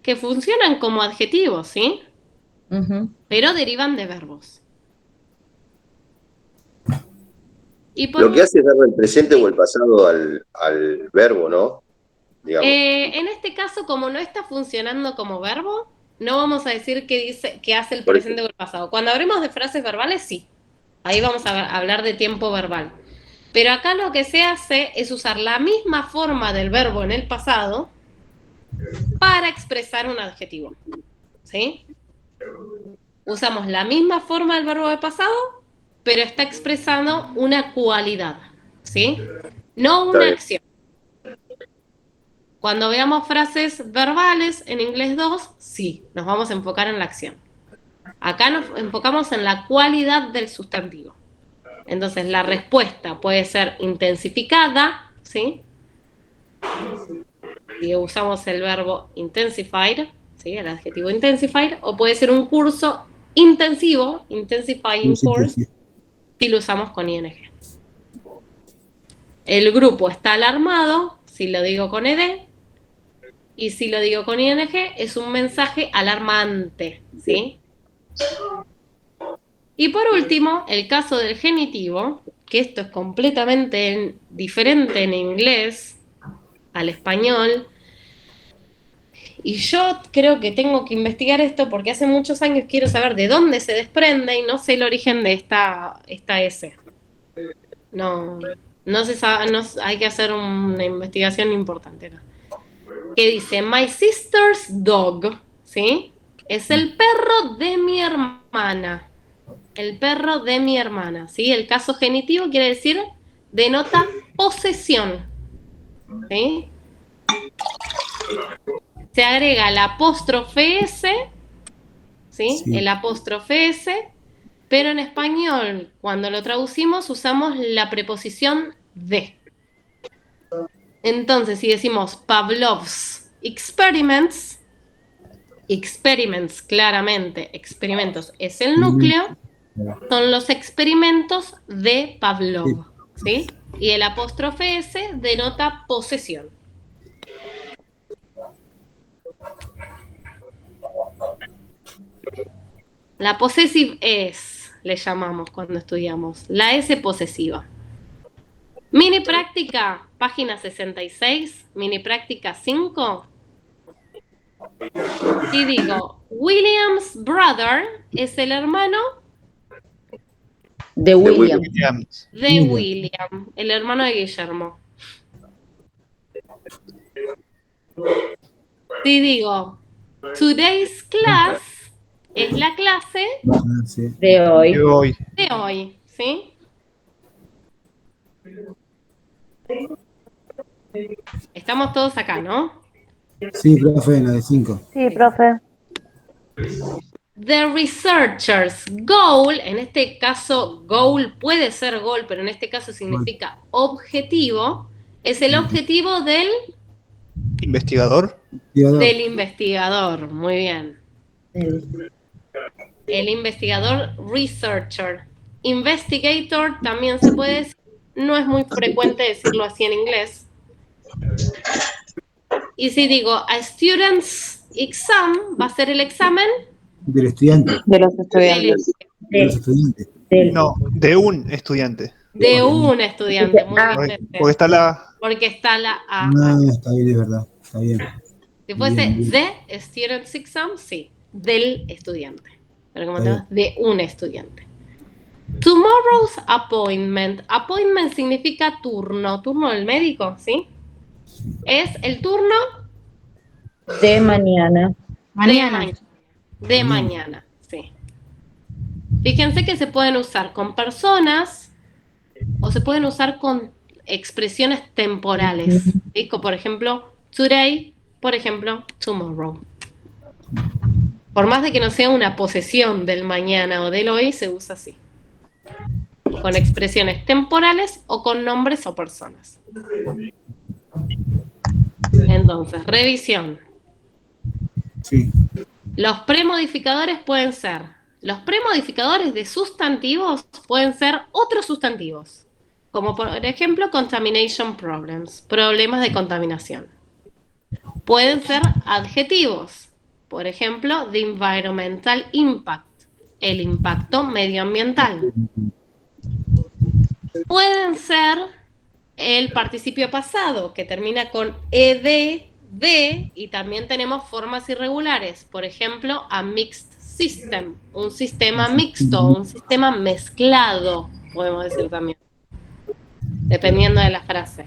que funcionan como adjetivos, ¿sí? Pero derivan de verbos. Y Lo que hace es darle el presente o el pasado al verbo, ¿no? Digamos. En este caso, como no está funcionando como verbo, no vamos a decir que hace el presente o el pasado. Cuando hablemos de frases verbales, sí. Ahí vamos a hablar de tiempo verbal. Pero acá lo que se hace es usar la misma forma del verbo en el pasado para expresar un adjetivo. ¿Sí? Usamos la misma forma del verbo del pasado, pero está expresando una cualidad. ¿Sí? No una acción. Cuando veamos frases verbales en inglés 2, sí, nos vamos a enfocar en la acción. Acá nos enfocamos en la cualidad del sustantivo. Entonces, la respuesta puede ser intensificada, ¿sí? Y usamos el verbo intensified, ¿sí? El adjetivo intensified, o puede ser un curso intensivo, intensifying course, si lo usamos con ing. El grupo está alarmado, si lo digo con ed, y si lo digo con ing, es un mensaje alarmante, ¿sí? Y por último, el caso del genitivo, que esto es completamente diferente en inglés al español. Y yo creo que tengo que investigar esto porque hace muchos años quiero saber de dónde se desprende y no sé el origen de esta S. No se sabe, hay que hacer una investigación importante, ¿no? Que dice, my sister's dog, ¿sí? Es el perro de mi hermana. El perro de mi hermana, ¿sí? El caso genitivo quiere decir, denota posesión, ¿sí? Se agrega el apóstrofe S, ¿sí? Sí. El apóstrofe S, pero en español, cuando lo traducimos, usamos la preposición de. Entonces, si decimos Pavlov's experiments, experiments, claramente, experimentos es el núcleo, son los experimentos de Pavlov, ¿sí? Y el apóstrofe S denota posesión. La possessive S, le llamamos cuando estudiamos, la S posesiva. Mini práctica, página 66, mini práctica 5. Y digo, William's brother es el hermano De William. Williams. de William, el hermano de Guillermo. Si digo, today's class es la clase Ah, sí. De hoy. De hoy. de hoy, ¿sí? Estamos todos acá, ¿no? Sí, profe, en la de 5. Sí, profe. The researcher's goal, en este caso goal puede ser goal, pero en este caso significa objetivo, es el objetivo del Investigador. investigador. Muy bien. El investigador researcher. Investigator también se puede decir, no es muy frecuente decirlo así en inglés. Y si digo a student's exam, va a ser el examen Del estudiante. De los estudiantes. De los estudiantes. No, de un estudiante. de un estudiante. Muy bien. Porque está la. Porque está la A. Ah, está bien, es verdad. Está bien. Si fuese Bien, bien. de student's exam, sí, del estudiante. Pero como Está tenemos de un estudiante. Tomorrow's appointment. Appointment significa turno. Turno del médico, ¿sí? Es el turno De mañana. de mañana, sí. Fíjense que se pueden usar con personas o se pueden usar con expresiones temporales. ¿Sí? Como por ejemplo, today, por ejemplo, tomorrow. Por más de que no sea una posesión del mañana o del hoy, se usa así. Con expresiones temporales o con nombres o personas. Entonces, revisión. Sí. Los premodificadores pueden ser, los premodificadores de sustantivos pueden ser otros sustantivos, como por ejemplo contamination problems, problemas de contaminación. Pueden ser adjetivos, por ejemplo, the environmental impact, el impacto medioambiental. Pueden ser el participio pasado, que termina con ed, de, y también tenemos formas irregulares, por ejemplo, a mixed system, un sistema mixto, un sistema mezclado, podemos decir también, dependiendo de la frase.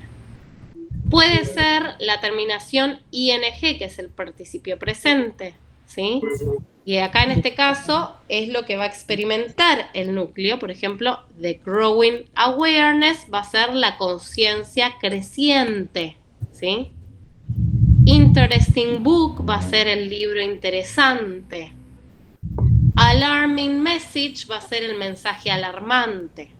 Puede ser la terminación ing, que es el participio presente, ¿sí? Y acá en este caso es lo que va a experimentar el núcleo, por ejemplo, the growing awareness va a ser la conciencia creciente, ¿sí? Interesting book va a ser el libro interesante. Alarming message va a ser el mensaje alarmante.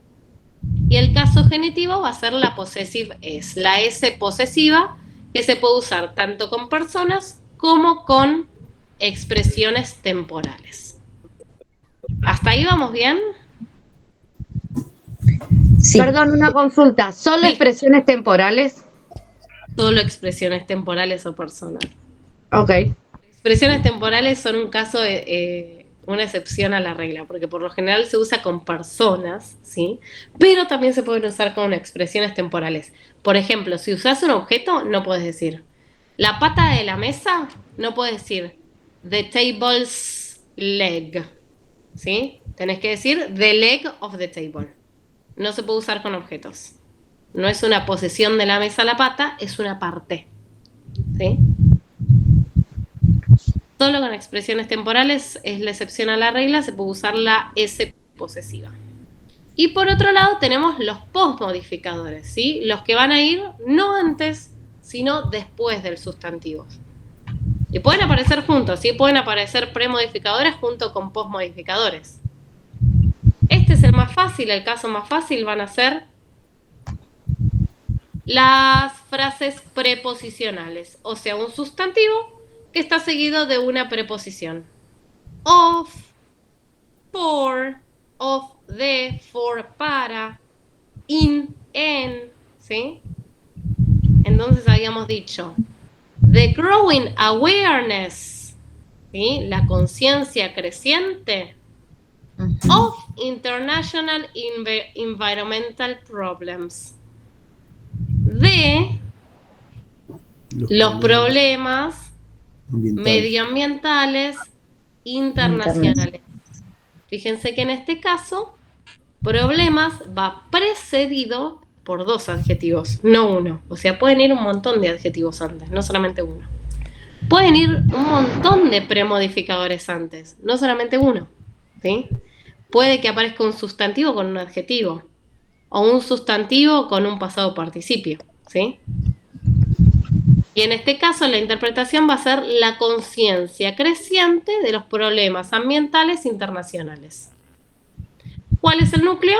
Y el caso genitivo va a ser la possessive S, la S posesiva, que se puede usar tanto con personas como con expresiones temporales. ¿Hasta ahí vamos bien? Sí. Perdón, una consulta. ¿Solo Sí. expresiones temporales? Solo expresiones temporales o personas. Ok. Expresiones temporales son un caso de una excepción a la regla, porque por lo general se usa con personas, ¿sí? Pero también se pueden usar con expresiones temporales. Por ejemplo, si usas un objeto, no puedes decir la pata de la mesa, no puedes decir the table's leg, ¿sí? Tenés que decir the leg of the table. No se puede usar con objetos. No es una posesión de la mesa la pata, es una parte, ¿sí? Solo con expresiones temporales es la excepción a la regla, se puede usar la S posesiva. Y por otro lado tenemos los postmodificadores, ¿sí? Los que van a ir no antes sino después del sustantivo. Y pueden aparecer juntos, ¿sí? Pueden aparecer premodificadores junto con postmodificadores. Este es el más fácil, el caso más fácil van a ser las frases preposicionales, o sea, un sustantivo que está seguido de una preposición. Of, for, of, de, for, para, in, en, ¿sí? Entonces habíamos dicho, the growing awareness, ¿sí? La conciencia creciente of international environmental problems, de los problemas medioambientales internacionales. Fíjense que en este caso, problemas va precedido por 2 adjetivos, no uno. O sea, pueden ir un montón de adjetivos antes, no solamente uno. Pueden ir un montón de premodificadores antes, no solamente uno, ¿sí? Puede que aparezca un sustantivo con un adjetivo, o un sustantivo con un pasado participio, ¿sí? Y en este caso la interpretación va a ser la conciencia creciente de los problemas ambientales internacionales. ¿Cuál es el núcleo?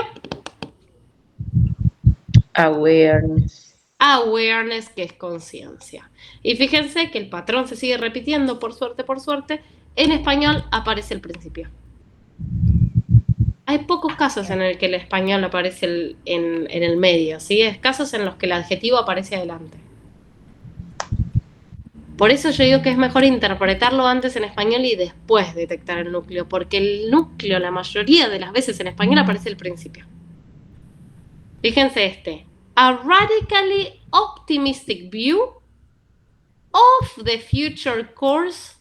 Awareness. Awareness, que es conciencia. Y fíjense que el patrón se sigue repitiendo, por suerte, en español aparece el principio. Hay pocos casos en el que el español aparece en el medio, ¿sí? Es casos en los que el adjetivo aparece adelante. Por eso yo digo que es mejor interpretarlo antes en español y después detectar el núcleo, porque el núcleo la mayoría de las veces en español aparece al principio. Fíjense este. A radically optimistic view of the future course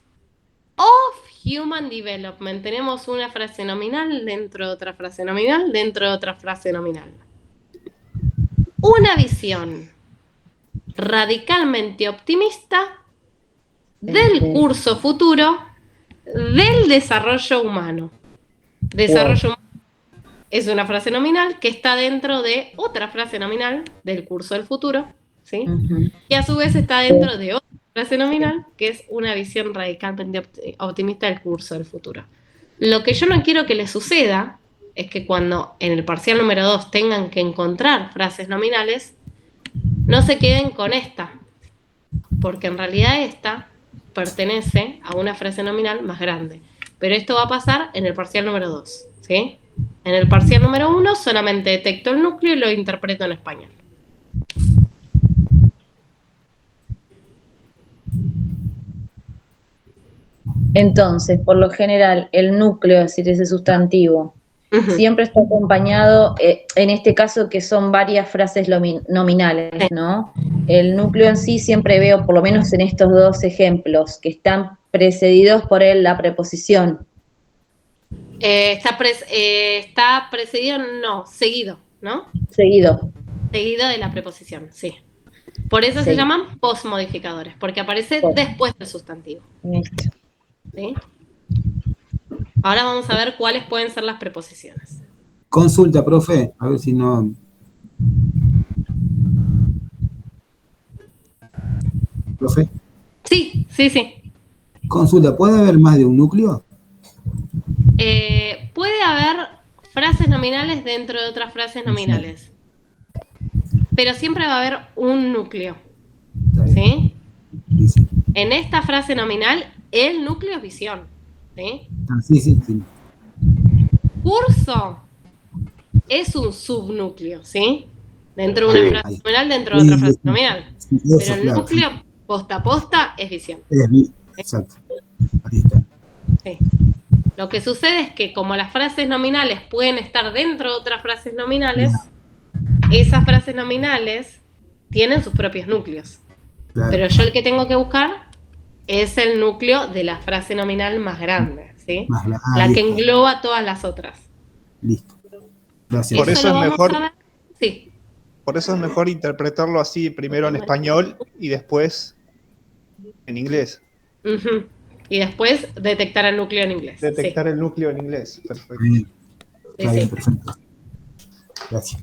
of human development. Tenemos una frase nominal dentro de otra frase nominal dentro de otra frase nominal. Una visión radicalmente optimista del curso futuro del desarrollo humano. Desarrollo humano es una frase nominal que está dentro de otra frase nominal del curso del futuro, ¿sí? Y a su vez está dentro de otra frase nominal que es una visión radicalmente optimista del curso del futuro. Lo que yo no quiero que les suceda es que cuando en el parcial número 2 tengan que encontrar frases nominales, no se queden con esta, porque en realidad esta pertenece a una frase nominal más grande. Pero esto va a pasar en el parcial número 2, ¿sí? En el parcial número 1 solamente detecto el núcleo y lo interpreto en español. Entonces, por lo general, el núcleo, es decir, ese sustantivo, siempre está acompañado, en este caso que son varias frases nominales, ¿no? El núcleo en sí siempre veo, por lo menos en estos 2 ejemplos, que están precedidos por la preposición. Está precedido, no, seguido, ¿no? Seguido. Seguido de la preposición, sí. Por eso se llaman postmodificadores, porque aparece después del sustantivo. Listo. ¿Sí? Ahora vamos a ver cuáles pueden ser las preposiciones. Consulta, profe, a ver si no... ¿Profe? Sí. Consulta, ¿puede haber más de un núcleo? Puede haber frases nominales dentro de otras frases nominales. Pero siempre va a haber un núcleo. ¿Sí? Sí. En esta frase nominal, el núcleo es visión. ¿Sí? Sí. Curso es un subnúcleo, ¿sí? Dentro de una frase nominal, dentro de otra frase nominal. Pero el núcleo, posta a posta, es visión. Exacto. Ahí está. Sí. Lo que sucede es que como las frases nominales pueden estar dentro de otras frases nominales, esas frases nominales tienen sus propios núcleos. Claro. Pero yo el que tengo que buscar es el núcleo de la frase nominal más grande, ¿sí? La que engloba todas las otras. Listo. Gracias. Por eso es mejor. Sí. Por eso es mejor interpretarlo así, primero en español y después en inglés. Y después detectar el núcleo en inglés. Detectar el núcleo en inglés, perfecto. Está bien, perfecto. Gracias.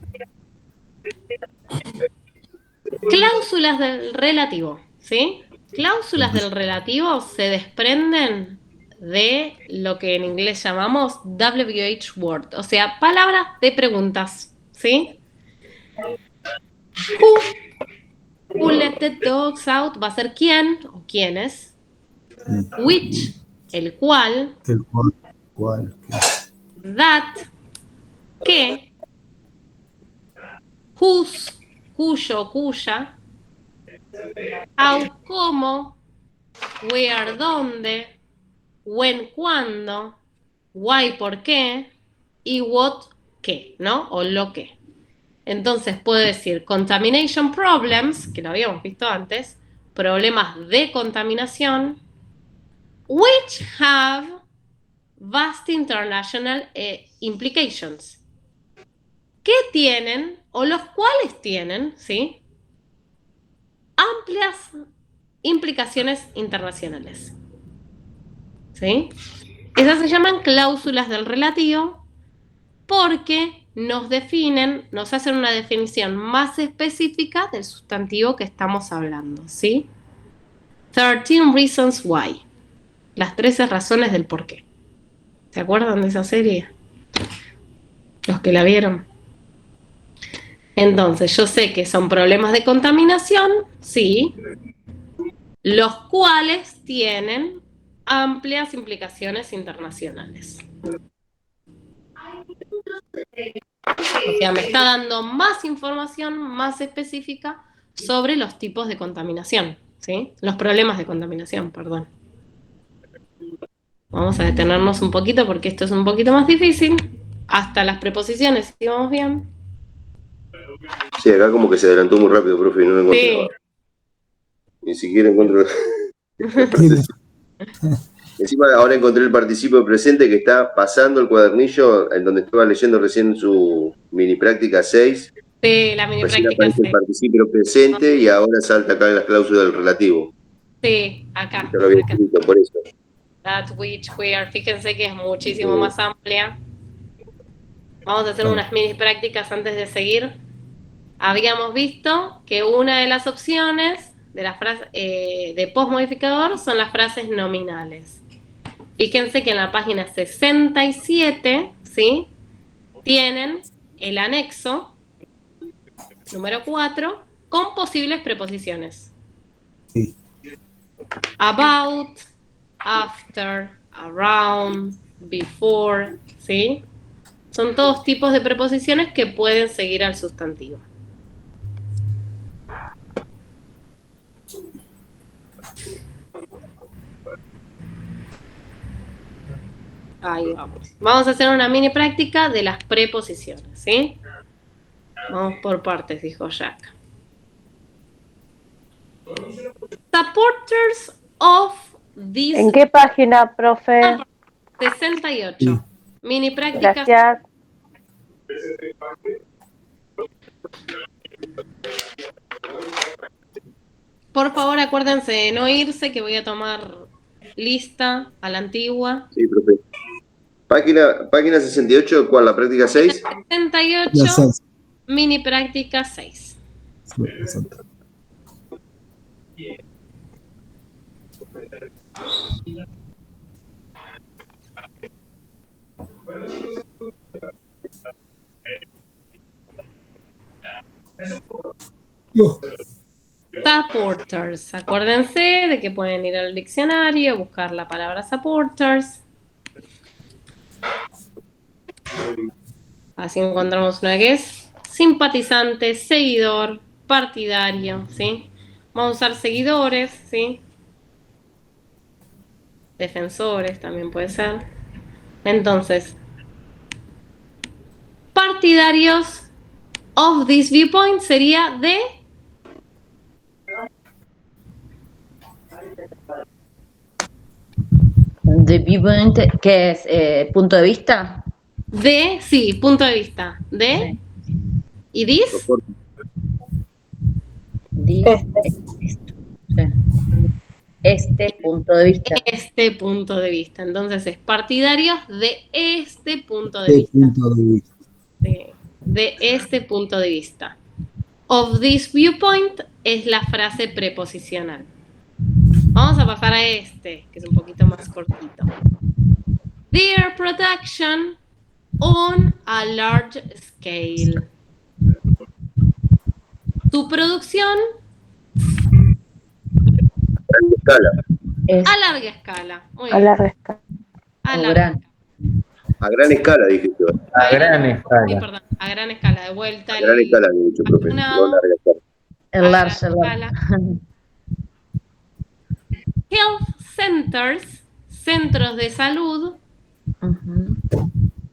Cláusulas del relativo, ¿sí? Cláusulas del relativo se desprenden de lo que en inglés llamamos WH word, o sea, palabras de preguntas, ¿sí? Who let the dogs out va a ser quién o quiénes. Which, el cual. El cual. That, que. Whose, cuyo, cuya. How, cómo. Where, dónde. When, cuándo. Why, por qué. Y what, qué, ¿no? O lo que. Entonces puedo decir contamination problems, que lo habíamos visto antes, problemas de contaminación, which have vast international implications, que tienen, o los cuales tienen, ¿sí? Amplias implicaciones internacionales. ¿Sí? Esas se llaman cláusulas del relativo porque nos definen, nos hacen una definición más específica del sustantivo que estamos hablando, ¿sí? 13 Reasons Why. Las 13 razones del por qué. ¿Se acuerdan de esa serie? Los que la vieron. Entonces, yo sé que son problemas de contaminación, sí, los cuales tienen amplias implicaciones internacionales. O sea, me está dando más información más específica sobre los tipos de contaminación, ¿sí? Los problemas de contaminación, perdón. Vamos a detenernos un poquito porque esto es un poquito más difícil. Hasta las preposiciones, si vamos bien. Sí, acá como que se adelantó muy rápido, profe, y no lo encontré. Sí. Ni siquiera encuentro... Encima ahora encontré el participio presente que está pasando el cuadernillo en donde estaba leyendo recién su mini práctica 6. Sí, la mini práctica 6. El participio presente y ahora salta acá en las cláusulas del relativo. Sí, acá. Yo lo había escrito, por eso. That, which, where. Fíjense que es muchísimo más amplia. Vamos a hacer unas mini prácticas antes de seguir. Habíamos visto que una de las opciones de las frases de postmodificador son las frases nominales. Fíjense que en la página 67, ¿sí? Tienen el anexo número 4 con posibles preposiciones. Sí. About, after, around, before, ¿sí? Son todos tipos de preposiciones que pueden seguir al sustantivo. Ahí vamos. Vamos a hacer una mini práctica de las preposiciones, ¿sí? Vamos por partes, dijo Jack. Supporters of this... ¿En qué página, profe? 68. Sí. Mini práctica. Gracias. Por favor, acuérdense de no irse, que voy a tomar lista a la antigua. Sí, profe. Página 68, ¿cuál? ¿La práctica 6? 68, mini práctica 6. Supporters. Acuérdense de que pueden ir al diccionario, buscar la palabra supporters. Así encontramos una que es simpatizante, seguidor, partidario, ¿sí? Vamos a usar seguidores, ¿sí? Defensores también puede ser. Entonces, partidarios of this viewpoint sería de... De viewpoint, ¿qué es? ¿Punto de vista? De, sí, punto de vista. De. ¿Y this? Este punto de vista. Este punto de vista. Entonces es partidarios de este punto de vista. Punto de vista. De este punto de vista. of this viewpoint es la frase preposicional. Vamos a pasar a este, que es un poquito más cortito. Their production on a large scale. Tu producción Escala. a larga escala. Muy A bien. larga escala. A O larga gran. A gran escala, dije yo. A gran Sí, escala. perdón, a gran escala. De vuelta. A gran escala, había dicho, profe. No larga escala. El large, el large. Health centers, centros de salud. Ujú.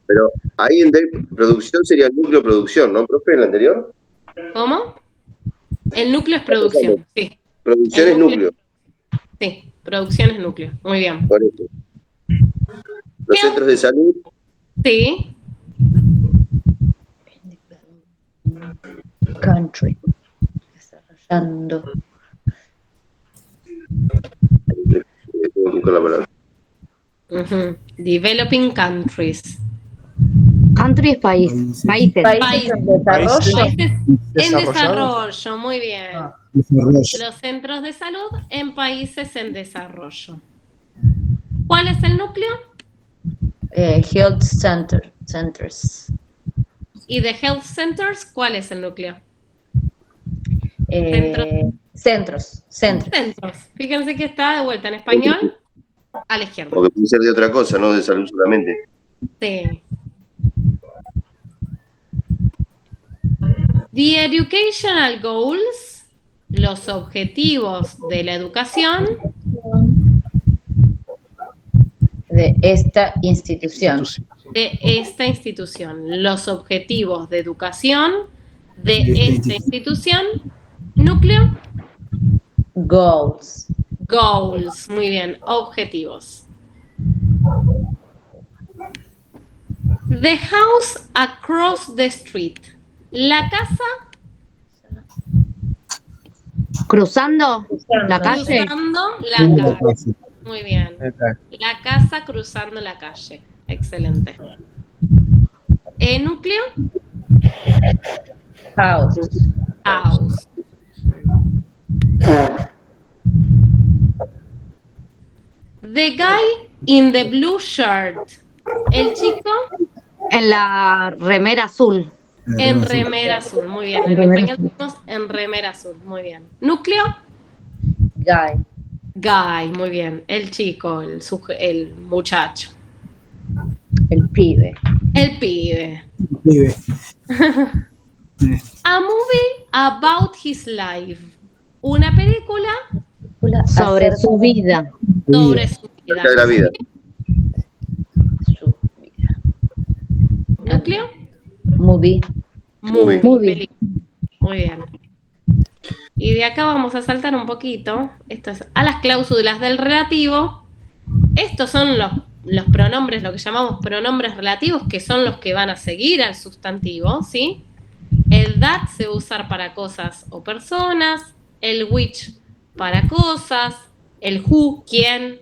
Pero ahí en producción sería núcleo producción, ¿no, profe? ¿El anterior? ¿Cómo? El núcleo es producción, sí. Producción El es núcleo. Sí, producción es núcleo. Muy bien. Por eso. Los centros de salud. Sí. Country. Desarrollando. Busco la palabra. Ujú. Developing countries. Country es país. Países. Países en desarrollo. Países en ¿Desarrollados? desarrollo, muy bien. Desarrollo. Los centros de salud en países en desarrollo. ¿Cuál es el núcleo? Health centers. Y de health centers, ¿cuál es el núcleo? Centros. Centros. Fíjense que está de vuelta en español a la izquierda. Porque puede ser de otra cosa, no de salud solamente. Sí. The educational goals, los objetivos de la educación De esta institución. de esta institución. Los objetivos de educación de esta institución. Núcleo. Goals. Goals. Muy bien. Objetivos. The house across the street. La casa Cruzando la calle. cruzando la calle. Muy bien. Exacto. La casa cruzando la calle. Excelente. Núcleo. House. House. The guy in the blue shirt. El chico En la remera azul. en remera azul. Muy bien. En remera español decimos en remera azul. Muy bien. Núcleo. Guy. Guy. Muy bien. El chico, el muchacho. El pibe. El pibe. Pibe. A movie about his life. Una película Sobre Acerca su vida. sobre su vida. Acerca de la vida. de su vida. Núcleo. Movie. Movie. Película. Muy bien. Y de acá vamos a saltar un poquito. Esto es a las cláusulas del relativo. Estos son los pronombres, lo que llamamos pronombres relativos, que son los que van a seguir al sustantivo, ¿sí? El that se va a usar para cosas o personas, el which para cosas, el who, quién,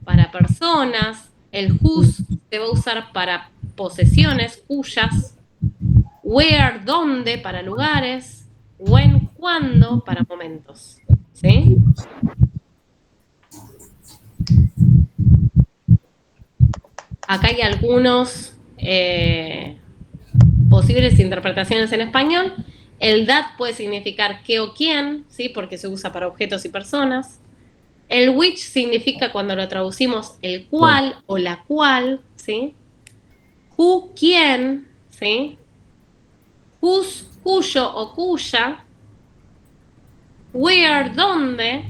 para personas, el whose se va a usar para posesiones, cuyas, where, dónde, para lugares, when, cuándo, para momentos, ¿sí? Acá hay algunos posibles interpretaciones en español. El that puede significar qué o quién, ¿sí? Porque se usa para objetos y personas. El which significa, cuando lo traducimos, el cual o la cual, ¿sí? Who, quién, ¿sí? Whose, cuyo o cuya. Where, dónde.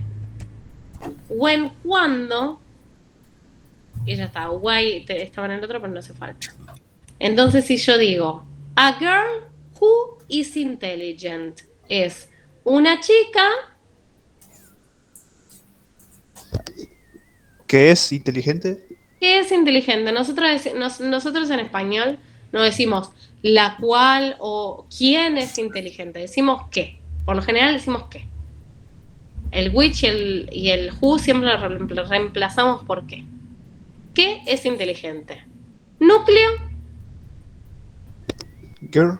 When, cuándo. Y ya está. Why estaba en el otro, pero no hace falta. Entonces, si yo digo, a girl who is intelligent, es una chica ¿Qué es inteligente? que es inteligente. Nosotros en español no decimos la cual o quién es inteligente, decimos qué. Por lo general decimos qué. El which y el who siempre lo reemplazamos por qué. ¿Qué es inteligente? Núcleo. Girl.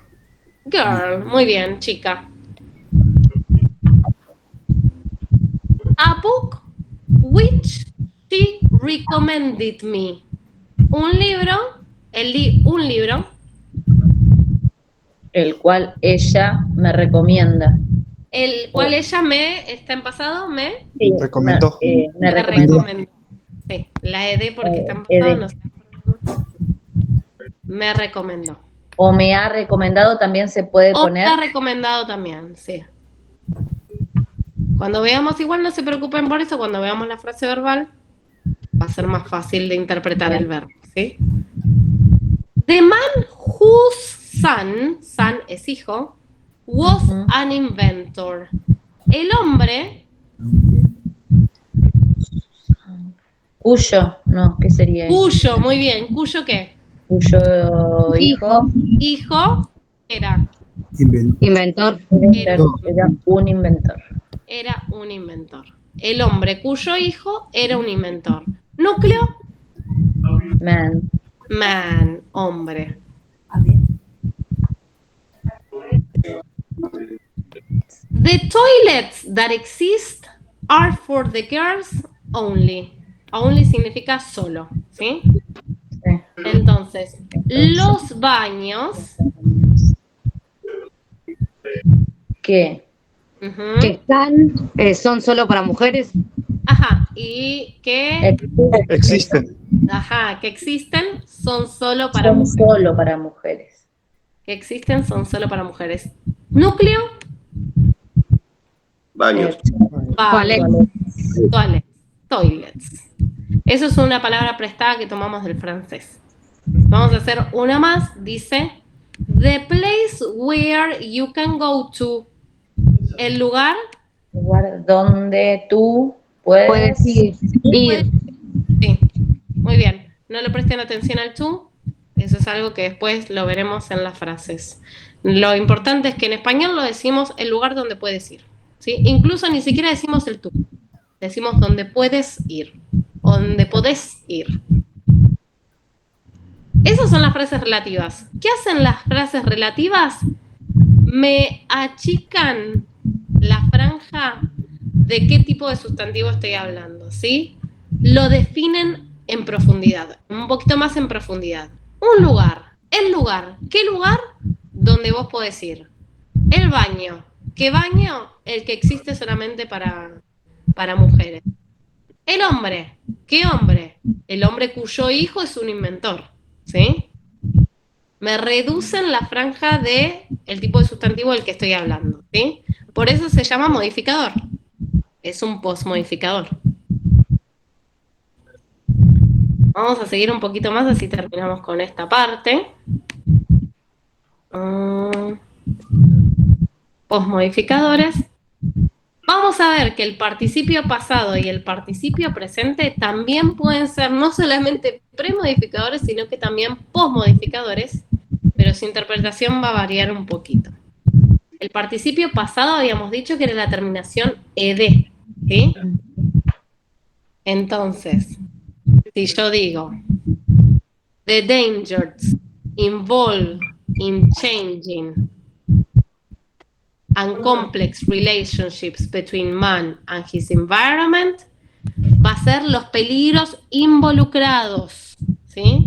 Girl. Muy bien, chica. recommended me. Un libro, un libro. El cual ella me recomienda. El cual ella me, está en pasado, me Recomendó. Me recomendó. Sí, la ED porque está en pasado, no sé. Me recomendó. O me ha recomendado también se puede O poner. me ha recomendado también, sí. Cuando veamos, igual no se preocupen por eso, cuando veamos la frase verbal, va a ser más fácil de interpretar el verbo, ¿sí? The man whose son es hijo, was an inventor. El hombre Cuyo, no, ¿qué sería? cuyo, muy bien, cuyo qué? Cuyo Hijo era Inventor. Era un inventor. Era un inventor. El hombre cuyo hijo era un inventor. Núcleo, man, hombre. The toilets that exist are for the girls only. Only significa solo, ¿sí? Entonces, los baños que están, son solo para mujeres. Ajá, y que existen. Ajá, que existen son solo para mujeres. Solo para mujeres. Que existen son solo para mujeres. Núcleo, Baños. Toilets. Eso es una palabra prestada que tomamos del francés. Vamos a hacer una más. Dice, the place where you can go to. El lugar donde tú puedes ir. Sí, muy bien. No le presten atención al to. Eso es algo que después lo veremos en las frases. Lo importante es que en español lo decimos el lugar donde puedes ir, ¿sí? Incluso ni siquiera decimos el tú. Decimos donde puedes ir, o donde podés ir. Esas son las frases relativas. ¿Qué hacen las frases relativas? Me achican la franja de qué tipo de sustantivo estoy hablando, ¿sí? Lo definen en profundidad, un poquito más en profundidad. Un lugar, el lugar. ¿Qué lugar? Donde vos podés ir. El baño. ¿Qué baño? El que existe solamente para mujeres. El hombre. ¿Qué hombre? El hombre cuyo hijo es un inventor, ¿sí? Me reducen la franja de el tipo de sustantivo del que estoy hablando, ¿sí? Por eso se llama modificador. Es un postmodificador. Vamos a seguir un poquito más, así terminamos con esta parte. Postmodificadores. Vamos a ver que el participio pasado y el participio presente también pueden ser no solamente premodificadores, sino que también postmodificadores, pero su interpretación va a variar un poquito. El participio pasado habíamos dicho que era la terminación ed, ¿sí? Entonces, si yo digo, the dangers involved in changing and complex relationships between man and his environment, va a ser los peligros involucrados, ¿sí?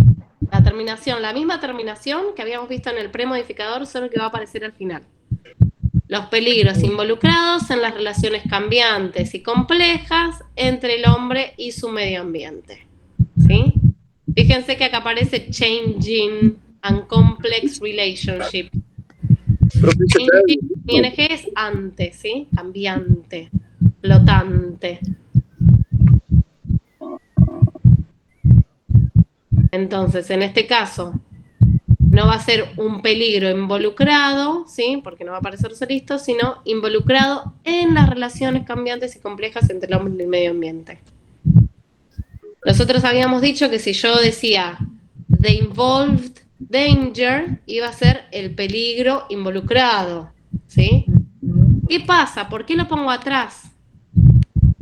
La terminación, la misma terminación que habíamos visto en el premodificador, solo que va a aparecer al final. Los peligros involucrados en las relaciones cambiantes y complejas entre el hombre y su medio ambiente, ¿sí? Fíjense que acá aparece changing and complex relationship. ING es antes, ¿sí? Cambiante, flotante. Entonces, en este caso, no va a ser un peligro involucrado, ¿sí? Porque no va a aparecer solito, sino involucrado en las relaciones cambiantes y complejas entre el hombre y el medio ambiente. Nosotros habíamos dicho que si yo decía the involved danger, iba a ser el peligro involucrado, ¿sí? ¿Qué pasa? ¿Por qué lo pongo atrás?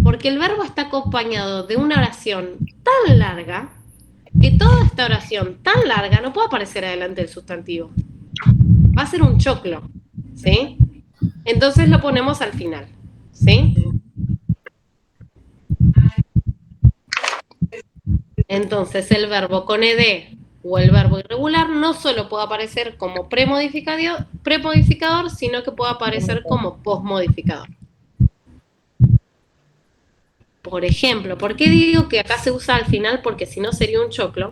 Porque el verbo está acompañado de una oración tan larga que toda esta oración tan larga no puede aparecer adelante del sustantivo. Va a ser un choclo, ¿sí? Entonces lo ponemos al final, ¿sí? Entonces el verbo con ed o el verbo irregular no solo puede aparecer como premodificador, sino que puede aparecer como postmodificador. Por ejemplo, ¿por qué digo que acá se usa al final? Porque si no sería un choclo.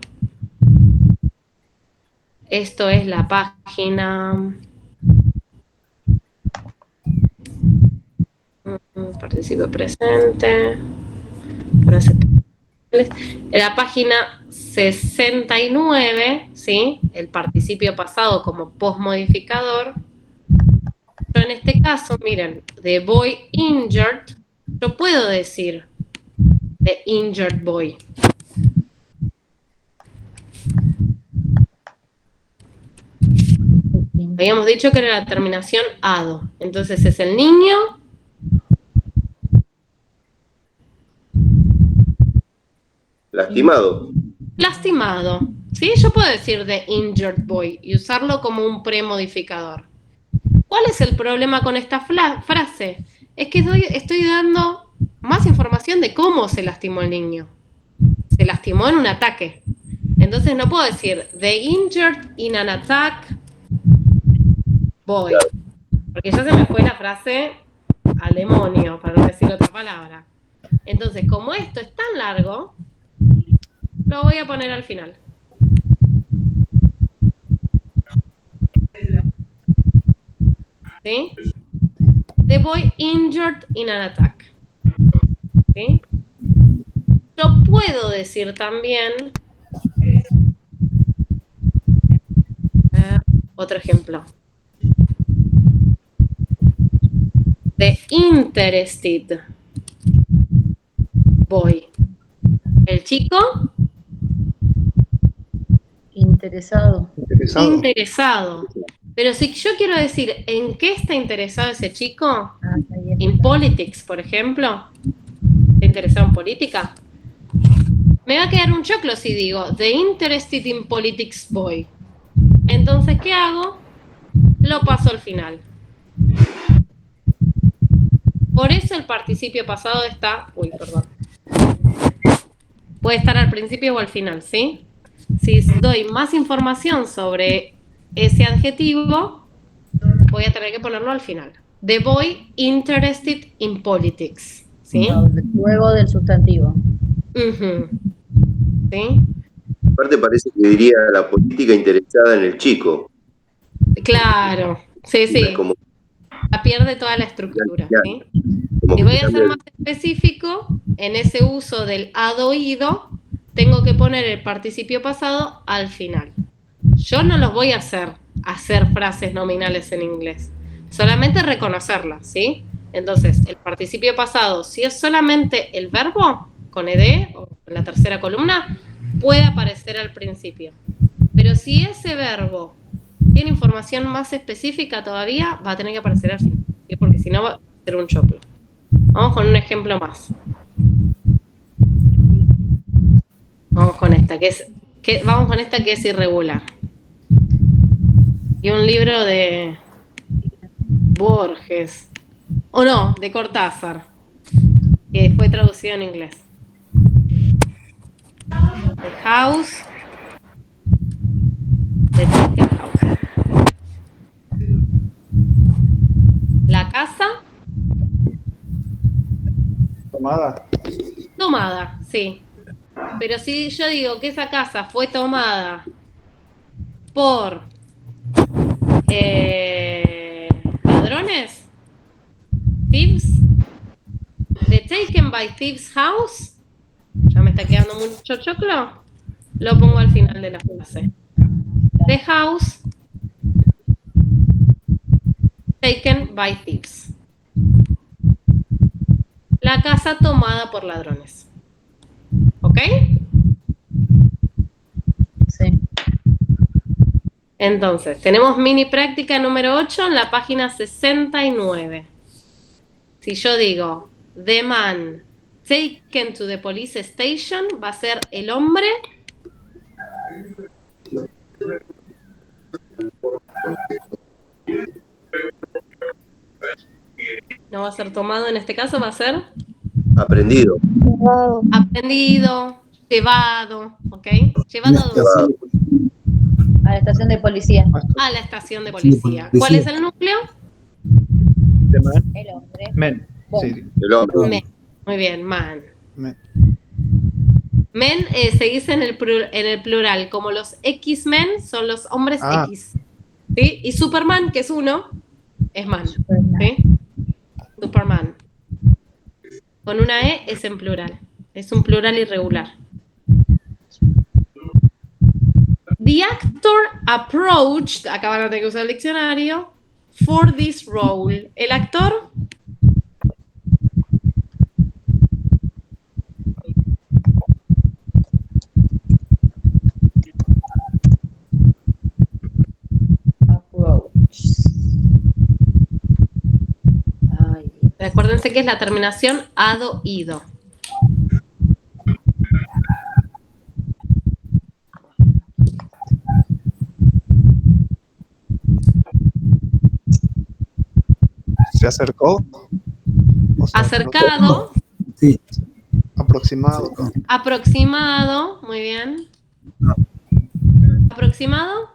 Esto es la página... Participio presente. La página 69, ¿sí? El participio pasado como postmodificador. Yo en este caso, miren, the boy injured, yo puedo decir the injured boy. Habíamos dicho que era la terminación ado. Entonces es el niño lastimado. Lastimado. ¿Sí? Yo puedo decir the injured boy y usarlo como un premodificador. ¿Cuál es el problema con esta frase? Es que estoy dando más información de cómo se lastimó el niño. Se lastimó en un ataque. Entonces no puedo decir the injured in an attack boy. Porque ya se me fue la frase al demonio, para no decir otra palabra. Entonces, como esto es tan largo, lo voy a poner al final. ¿Sí? The boy injured in an attack. ¿Sí? Yo puedo decir también... otro ejemplo. The interested boy. El chico... Interesado. Interesado. Pero si yo quiero decir en qué está interesado ese chico, en politics, por ejemplo, ¿está interesado en política? Me va a quedar un choclo si digo the interested in politics boy. Entonces, ¿qué hago? Lo paso al final. Por eso el participio pasado está... Uy, perdón. Puede estar al principio o al final, ¿sí? Si doy más información sobre ese adjetivo, voy a tener que ponerlo al final. The boy interested in politics. ¿Sí? Luego del sustantivo. ¿Sí? Aparte parece que diría la política interesada en el chico. Claro. Sí, sí. Como... La pierde toda la estructura. ¿Sí? Si voy a ser más específico, en ese uso del ad-oído, tengo que poner el participio pasado al final. Yo no los voy a hacer frases nominales en inglés, solamente reconocerlas, ¿sí? Entonces, el participio pasado, si es solamente el verbo, con ed o en la tercera columna, puede aparecer al principio. Pero si ese verbo tiene información más específica todavía, va a tener que aparecer al final, ¿sí? Porque si no va a ser un choclo. Vamos con un ejemplo más. Vamos con esta, que es irregular. Y un libro de Borges, o no, de Cortázar, que fue traducido en inglés. The House. The Chicken House. La casa. Tomada, sí. Pero si yo digo que esa casa fue tomada por ladrones, thieves, the taken by thieves house, ya me está quedando mucho choclo, lo pongo al final de la frase. The house taken by thieves. La casa tomada por ladrones. ¿Ok? Sí. Entonces, tenemos mini práctica número 8 en la página 69. Si yo digo, the man taken to the police station, va a ser el hombre. No va a ser tomado en este caso, va a ser aprendido. aprendido, llevado, ¿ok? Llevado a dónde? A la estación de policía. A la estación de policía. ¿Cuál es el núcleo? De man. El hombre. Men. Bueno. Sí. El hombre. Men. Muy bien, man. Men. Men se dice en el plural, como los X-Men son los hombres X. ¿Sí? Y Superman, que es uno, es man. ¿Sí? Superman. Con una E es en plural. Es un plural irregular. The actor approached, acá van a tener que usar el diccionario, for this role. El actor recuérdense que es la terminación ado, ido. ¿Se acercó? O sea, Acercado. Sí. Aproximado. Aproximado, muy bien. Aproximado.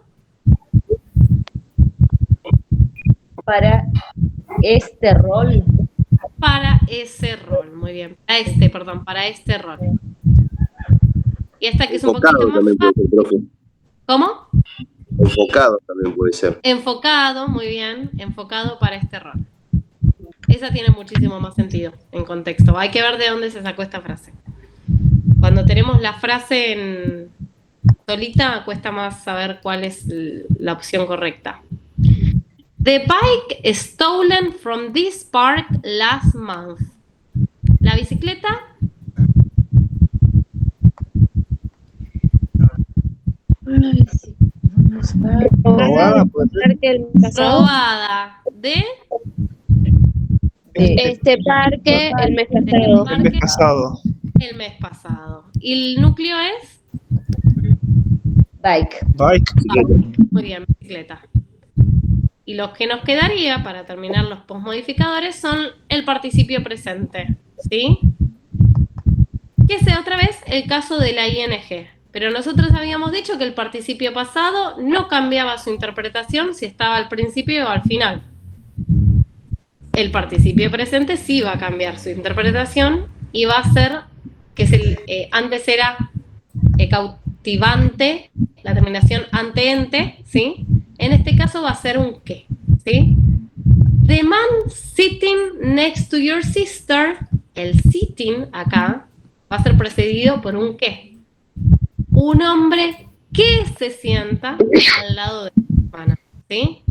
Para este rol. Para ese rol, muy bien. Para este rol. Y esta que es un Enfocado poquito más también puede ser, profe. ¿Cómo? Enfocado también puede ser. Enfocado, muy bien. Enfocado para este rol. Esa tiene muchísimo más sentido en contexto. Hay que ver de dónde se sacó esta frase. Cuando tenemos la frase en solita, cuesta más saber cuál es la opción correcta. The bike stolen from this park last month. La bicicleta Robada, puede ser. robada de Este parque el mes pasado. El mes pasado. el mes pasado. ¿Y el núcleo es? Bike. Bike. Muy bien, bicicleta. Y lo que nos quedaría para terminar los postmodificadores son el participio presente, ¿sí? Que es otra vez el caso de la ING. Pero nosotros habíamos dicho que el participio pasado no cambiaba su interpretación si estaba al principio o al final. El participio presente sí va a cambiar su interpretación y va a ser, que es antes era cautivante, la terminación ante-ente, ¿sí? En este caso va a ser un qué, ¿sí? The man sitting next to your sister, el sitting acá va a ser precedido por un qué. Un hombre que se sienta al lado de su hermana, ¿sí?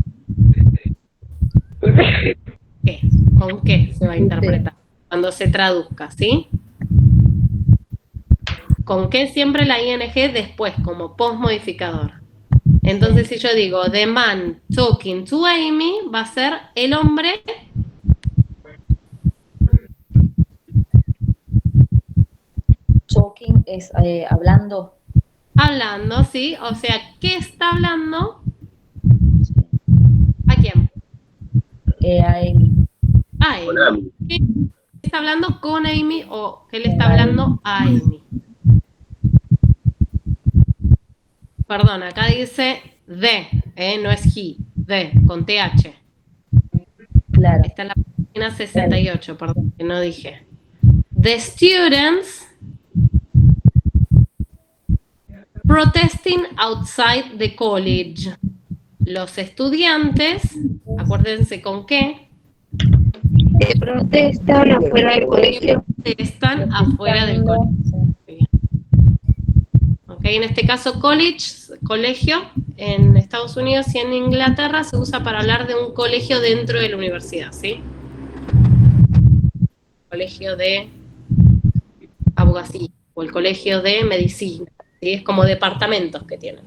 ¿Qué? ¿Con qué se va a interpretar? Cuando se traduzca, ¿sí? ¿Con qué siempre la ING después, como postmodificador? Entonces, si yo digo, the man talking to Amy, va a ser el hombre Talking es hablando. hablando, ¿sí? O sea, ¿qué está hablando? ¿A quién? A Amy. A Amy. ¿Qué está hablando con Amy o qué le está hablando a Amy? Perdón, acá dice de, no es he, de, con TH. Claro. Está en la página 68, perdón, que no dije. The students protesting outside the college. Los estudiantes, acuérdense con qué. Protestan afuera del colegio. Están afuera del colegio. Okay, en este caso colegio, en Estados Unidos y en Inglaterra se usa para hablar de un colegio dentro de la universidad, ¿sí? Colegio de abogacía o el colegio de medicina, ¿sí? Es como departamentos que tienen.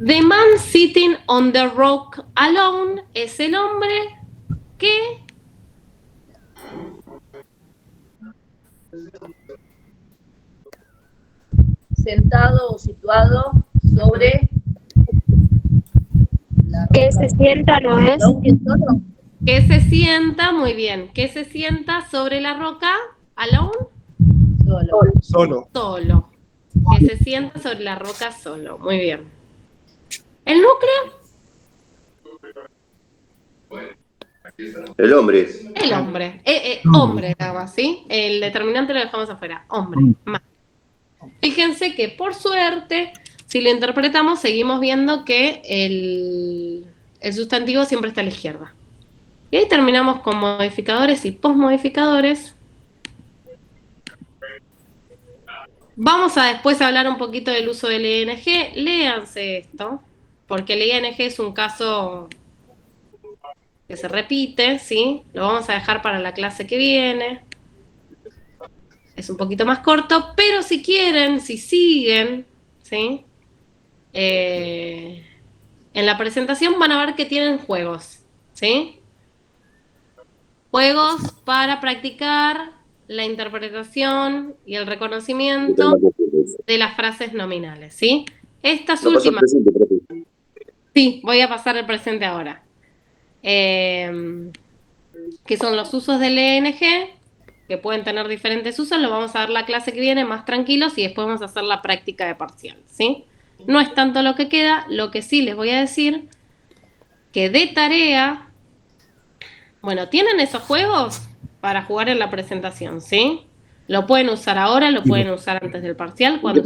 The man sitting on the rock alone es el hombre que sentado o situado sobre Que se sienta, ¿no es? que se sienta, muy bien, que se sienta sobre la roca, alone, Solo. Solo. Que se sienta sobre la roca solo. Muy bien. ¿El núcleo? El hombre. El hombre. Hombre, nada más, ¿sí? El determinante lo dejamos afuera. Hombre. Más. Fíjense que, por suerte, si lo interpretamos, seguimos viendo que el sustantivo siempre está a la izquierda. Y ahí terminamos con modificadores y postmodificadores. Vamos a después hablar un poquito del uso del ing. Léanse esto, porque el ing es un caso que se repite, ¿sí? Lo vamos a dejar para la clase que viene. Es un poquito más corto, pero si quieren, si siguen, ¿sí? En la presentación van a ver que tienen juegos, ¿sí? Juegos para practicar la interpretación y el reconocimiento de las frases nominales, ¿sí? Estas últimas... Sí, voy a pasar el presente ahora. Que son los usos del ing, que pueden tener diferentes usos. Lo vamos a ver la clase que viene más tranquilos y después vamos a hacer la práctica de parcial, ¿sí? No es tanto lo que queda, lo que sí les voy a decir, que de tarea, bueno, ¿tienen esos juegos para jugar en la presentación, sí? Lo pueden usar ahora, lo pueden usar antes del parcial. Cuando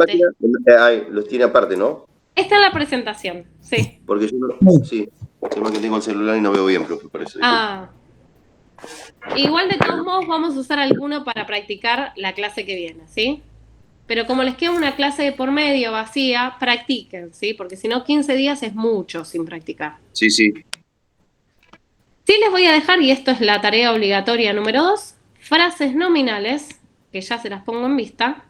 los tiene aparte, ¿no? Esta es la presentación, sí. Porque yo no... Sí, tema que tengo el celular y no veo bien, profe, parece. Igual de todos modos vamos a usar alguno para practicar la clase que viene, ¿sí? Pero como les queda una clase de por medio vacía, practiquen, ¿sí? Porque si no, 15 días es mucho sin practicar. Sí. Sí les voy a dejar, y esto es la tarea obligatoria número 2, frases nominales, que ya se las pongo en vista,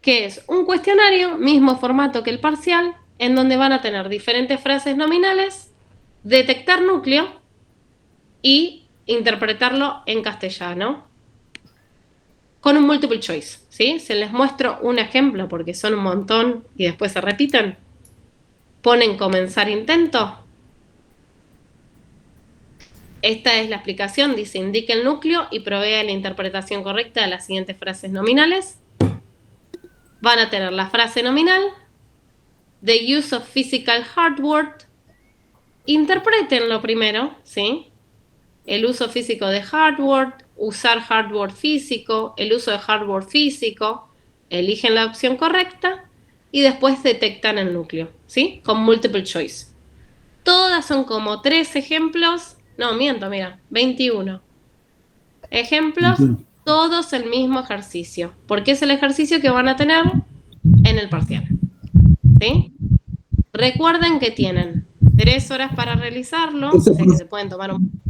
que es un cuestionario, mismo formato que el parcial, en donde van a tener diferentes frases nominales, detectar núcleo y interpretarlo en castellano con un multiple choice, ¿sí? Se les muestro un ejemplo porque son un montón y después se repiten. Ponen comenzar intento. Esta es la explicación, dice indique el núcleo y provea la interpretación correcta de las siguientes frases nominales. Van a tener la frase nominal, the use of physical hardware. Interpretenlo primero, ¿sí? El uso físico de hardware, usar hardware físico, el uso de hardware físico, eligen la opción correcta y después detectan el núcleo, ¿sí? Con multiple choice. Todas son como 3 ejemplos. No, miento, mira, 21 ejemplos, todos el mismo ejercicio, porque es el ejercicio que van a tener en el parcial, ¿sí? Recuerden que tienen 3 horas para realizarlo, sé que se pueden tomar un poquito,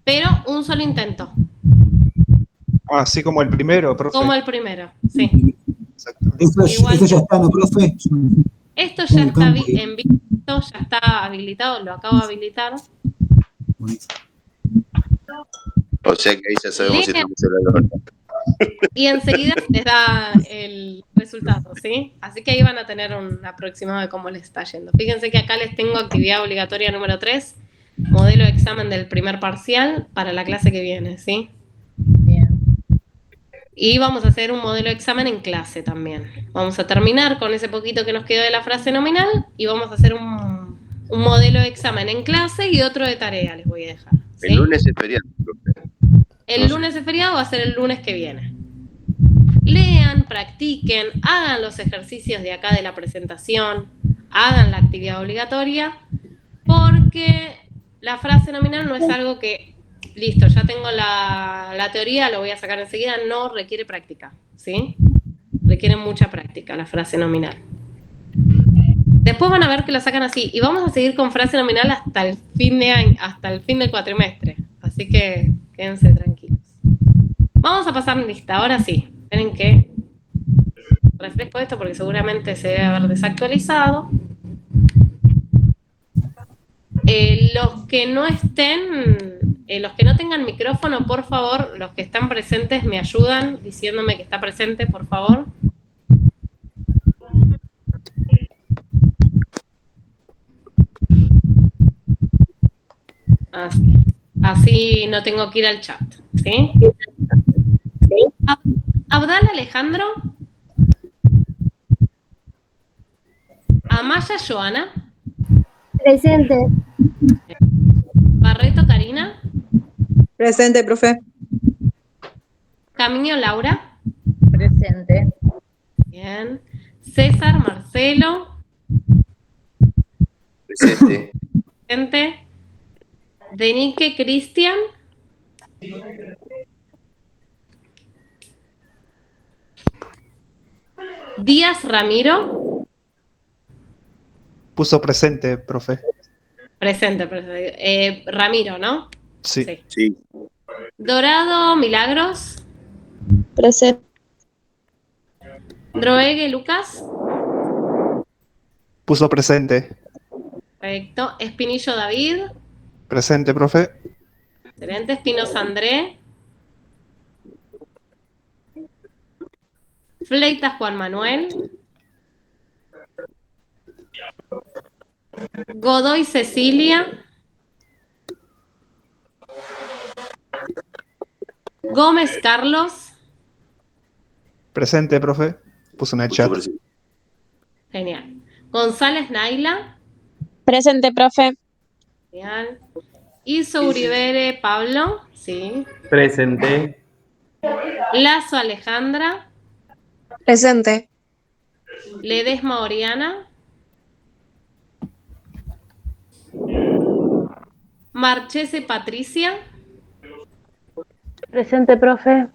pero un solo intento. Así como el primero, profe. Como el primero, sí. Eso ya está, ¿no, profe? Esto ya está en visto, ya está habilitado, lo acabo de habilitar. O sea que ahí ya sabemos si estamos en la nota. Y enseguida les da el resultado, ¿sí? Así que ahí van a tener un aproximado de cómo les está yendo. Fíjense que acá les tengo actividad obligatoria número 3, modelo de examen del primer parcial para la clase que viene, ¿sí? Bien. Y vamos a hacer un modelo de examen en clase también. Vamos a terminar con ese poquito que nos quedó de la frase nominal y vamos a hacer un modelo de examen en clase y otro de tarea les voy a dejar, ¿sí? El lunes es feriado, profe. El lunes es feriado, va a ser el lunes que viene. Lean, practiquen, hagan los ejercicios de acá de la presentación, hagan la actividad obligatoria, porque la frase nominal no es algo que, listo, ya tengo la teoría, lo voy a sacar enseguida, no requiere práctica, ¿sí? Requiere mucha práctica la frase nominal. Después van a ver que lo sacan así, y vamos a seguir con frase nominal hasta el fin de año, hasta el fin del cuatrimestre, así que quédense tranquilos. Vamos a pasar lista, ahora sí. Esperen que refresco esto porque seguramente se debe haber desactualizado. Los que no estén, los que no tengan micrófono, por favor, los que están presentes me ayudan diciéndome que está presente, por favor. Así no tengo que ir al chat, ¿sí? Alejandro. Amaya Joana. Presente. Barreto Karina. Presente, profe. Camiño Laura. Presente. Bien. César Marcelo. Presente. Presente. Denique Cristian. Díaz Ramiro. Puso presente, profe. Presente, presente. Ramiro, ¿no? Sí. Sí. Dorado Milagros. Presente. Droegue Lucas. Puso presente. Perfecto. Espinillo David. Presente, profe. Excelente. Espinosa André. Fleitas Juan Manuel. Godoy Cecilia. Gómez Carlos. Presente, profe. Puso en el chat. Genial. González Naila. Presente, profe. Genial. Iso Uribere Pablo. Sí. Presente. Lazo Alejandra. Presente. Ledesma Oriana. Marchese Patricia. Presente, profe.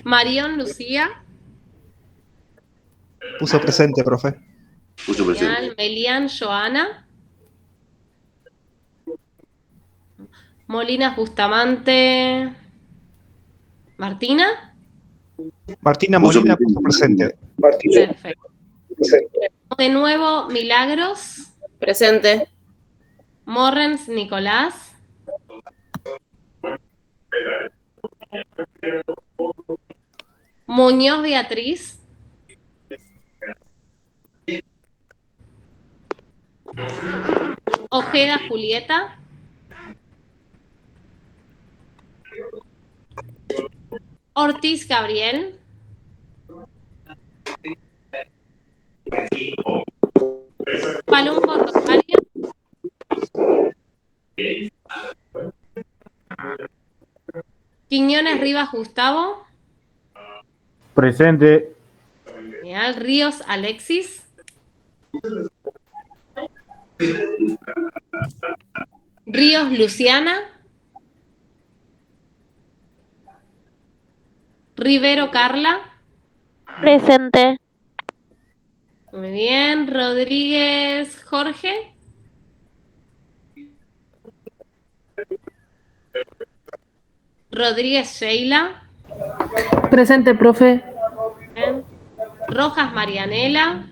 Marión Lucía. Puso presente, profe. Puso presente. Genial. Melian Joana. Molinas Bustamante. Martina. Martina Molina puso presente. Perfecto. De nuevo, Milagros. Presente. Morrens Nicolás. Muñoz Beatriz. Ojeda Julieta. Ortiz Gabriel. Palumbo Rosario. Quiñones Rivas Gustavo. Presente. Genial. Ríos Alexis. Ríos Luciana. Rivero Carla. Presente. Muy bien. Rodríguez Jorge. Rodríguez Sheila. Presente, profe. Bien. Rojas Marianela.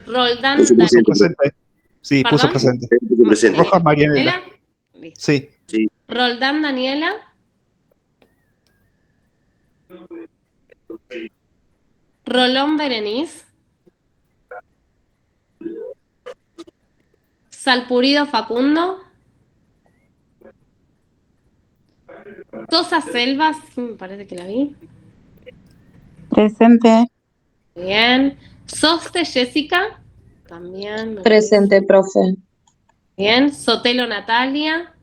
Roldán Puso Daniela. Presente. Sí, puso ¿Perdón? presente. Puso presente. Rojas Marianela. Listo. Sí. Sí. Roldán Daniela. Rolón Berenice. Salpurido Facundo. Tosa Selvas, me parece que la vi. Presente. Bien. Soste Jessica. También. me Presente, profe. parece. Bien. Sotelo Natalia.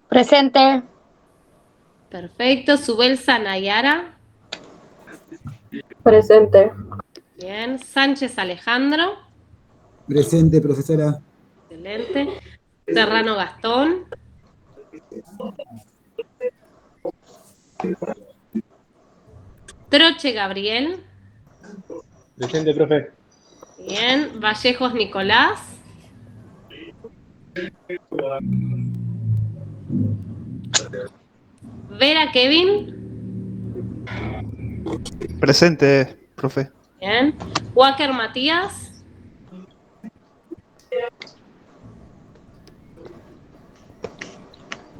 Presente. Perfecto. Subelsa Nayara. Presente. Bien. Sánchez Alejandro. Presente, profesora. Excelente. Serrano Gastón. Troche Gabriel. Presente, profe. Bien. Vallejos Nicolás. Vera Kevin. Presente, profe. Bien. Walker Matías.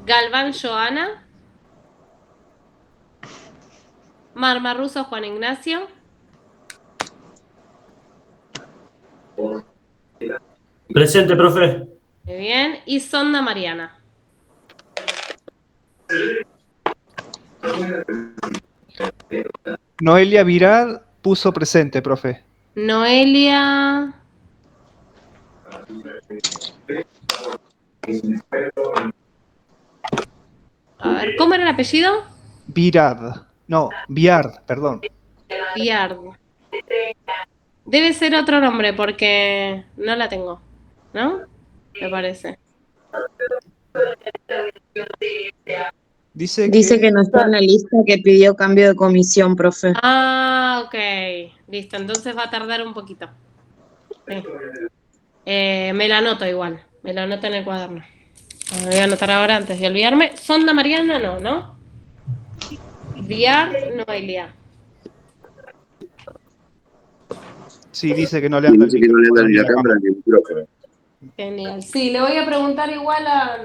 Galván Joana. Marmarruso Juan Ignacio. Presente, profe. Muy bien. Y Sonda Mariana. Noelia Virad puso presente, profe. Noelia. A ver, ¿cómo era el apellido? Virad. No, Viard, perdón. Viard. Debe ser otro nombre porque no la tengo, ¿no? Me parece. Dice que no está en la lista que pidió cambio de comisión, profe. Ah, ok. Listo, entonces va a tardar un poquito. Sí. Me la anoto igual. Me la anoto en el cuaderno. Me voy a anotar ahora antes de olvidarme. Sonda Mariana no. Viard, Noelia. Sí, dice que no le anda Dice que no le anda ni la cámara ni el micrófono. Genial. Sí, le voy a preguntar igual a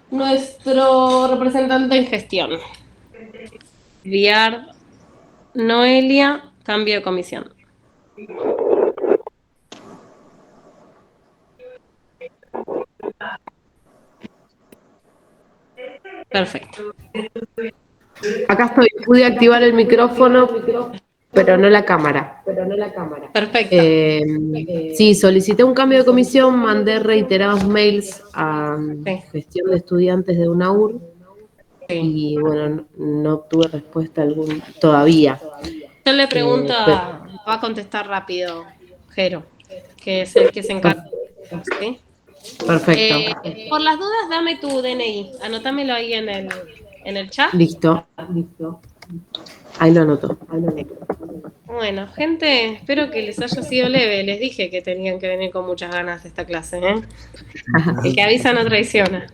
nuestro representante en gestión. Viard, Noelia, cambio de comisión. Perfecto. Acá estoy, pude activar el micrófono, pero no la cámara. Perfecto. Sí, solicité un cambio de comisión, mandé reiterados mails a gestión de estudiantes de UNAUR y bueno, no obtuve respuesta alguna todavía. Yo le pregunto, va a contestar rápido, Jero, que es el que se encarga. ¿Sí? Perfecto. Por las dudas, dame tu DNI. Anótamelo ahí en el chat. Listo. Ahí lo anoto. Bueno, gente, espero que les haya sido leve. Les dije que tenían que venir con muchas ganas de esta clase, ¿eh? El que avisa no traiciona.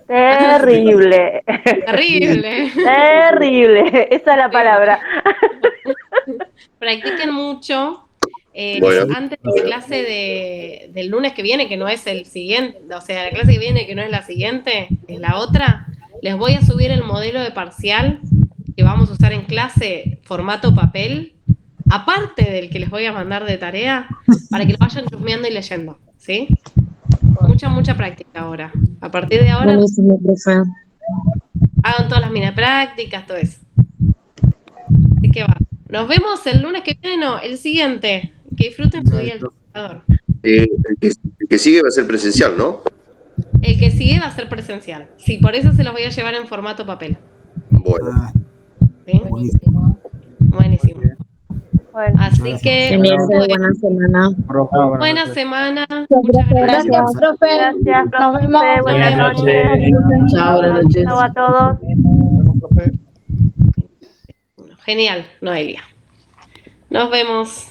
Terrible. Terrible. Terrible. Esa es la palabra. Practiquen mucho. Bueno. Antes de la clase del lunes que viene, que no es el siguiente, o sea, la clase que viene, que no es la siguiente, es la otra, les voy a subir el modelo de parcial que vamos a usar en clase, formato papel, aparte del que les voy a mandar de tarea, para que lo vayan chusmeando y leyendo, ¿sí? Mucha práctica ahora. A partir de ahora, Buenísimo, profe. hagan todas las mini prácticas, todo eso. Así que va. Nos vemos el lunes que viene, no, el siguiente. Que disfruten su día el computador. El que sigue va a ser presencial, ¿no? El que sigue va a ser presencial. Sí, por eso se los voy a llevar en formato papel. Bueno. ¿Sí? Buenísimo. Bueno. Así que Buena semana. buena semana. Muchas gracias, profe. Gracias, Nos profe. vemos. Buenas noches. Chao, buenas noches. Chao a todos. Genial, Noelia. Nos vemos.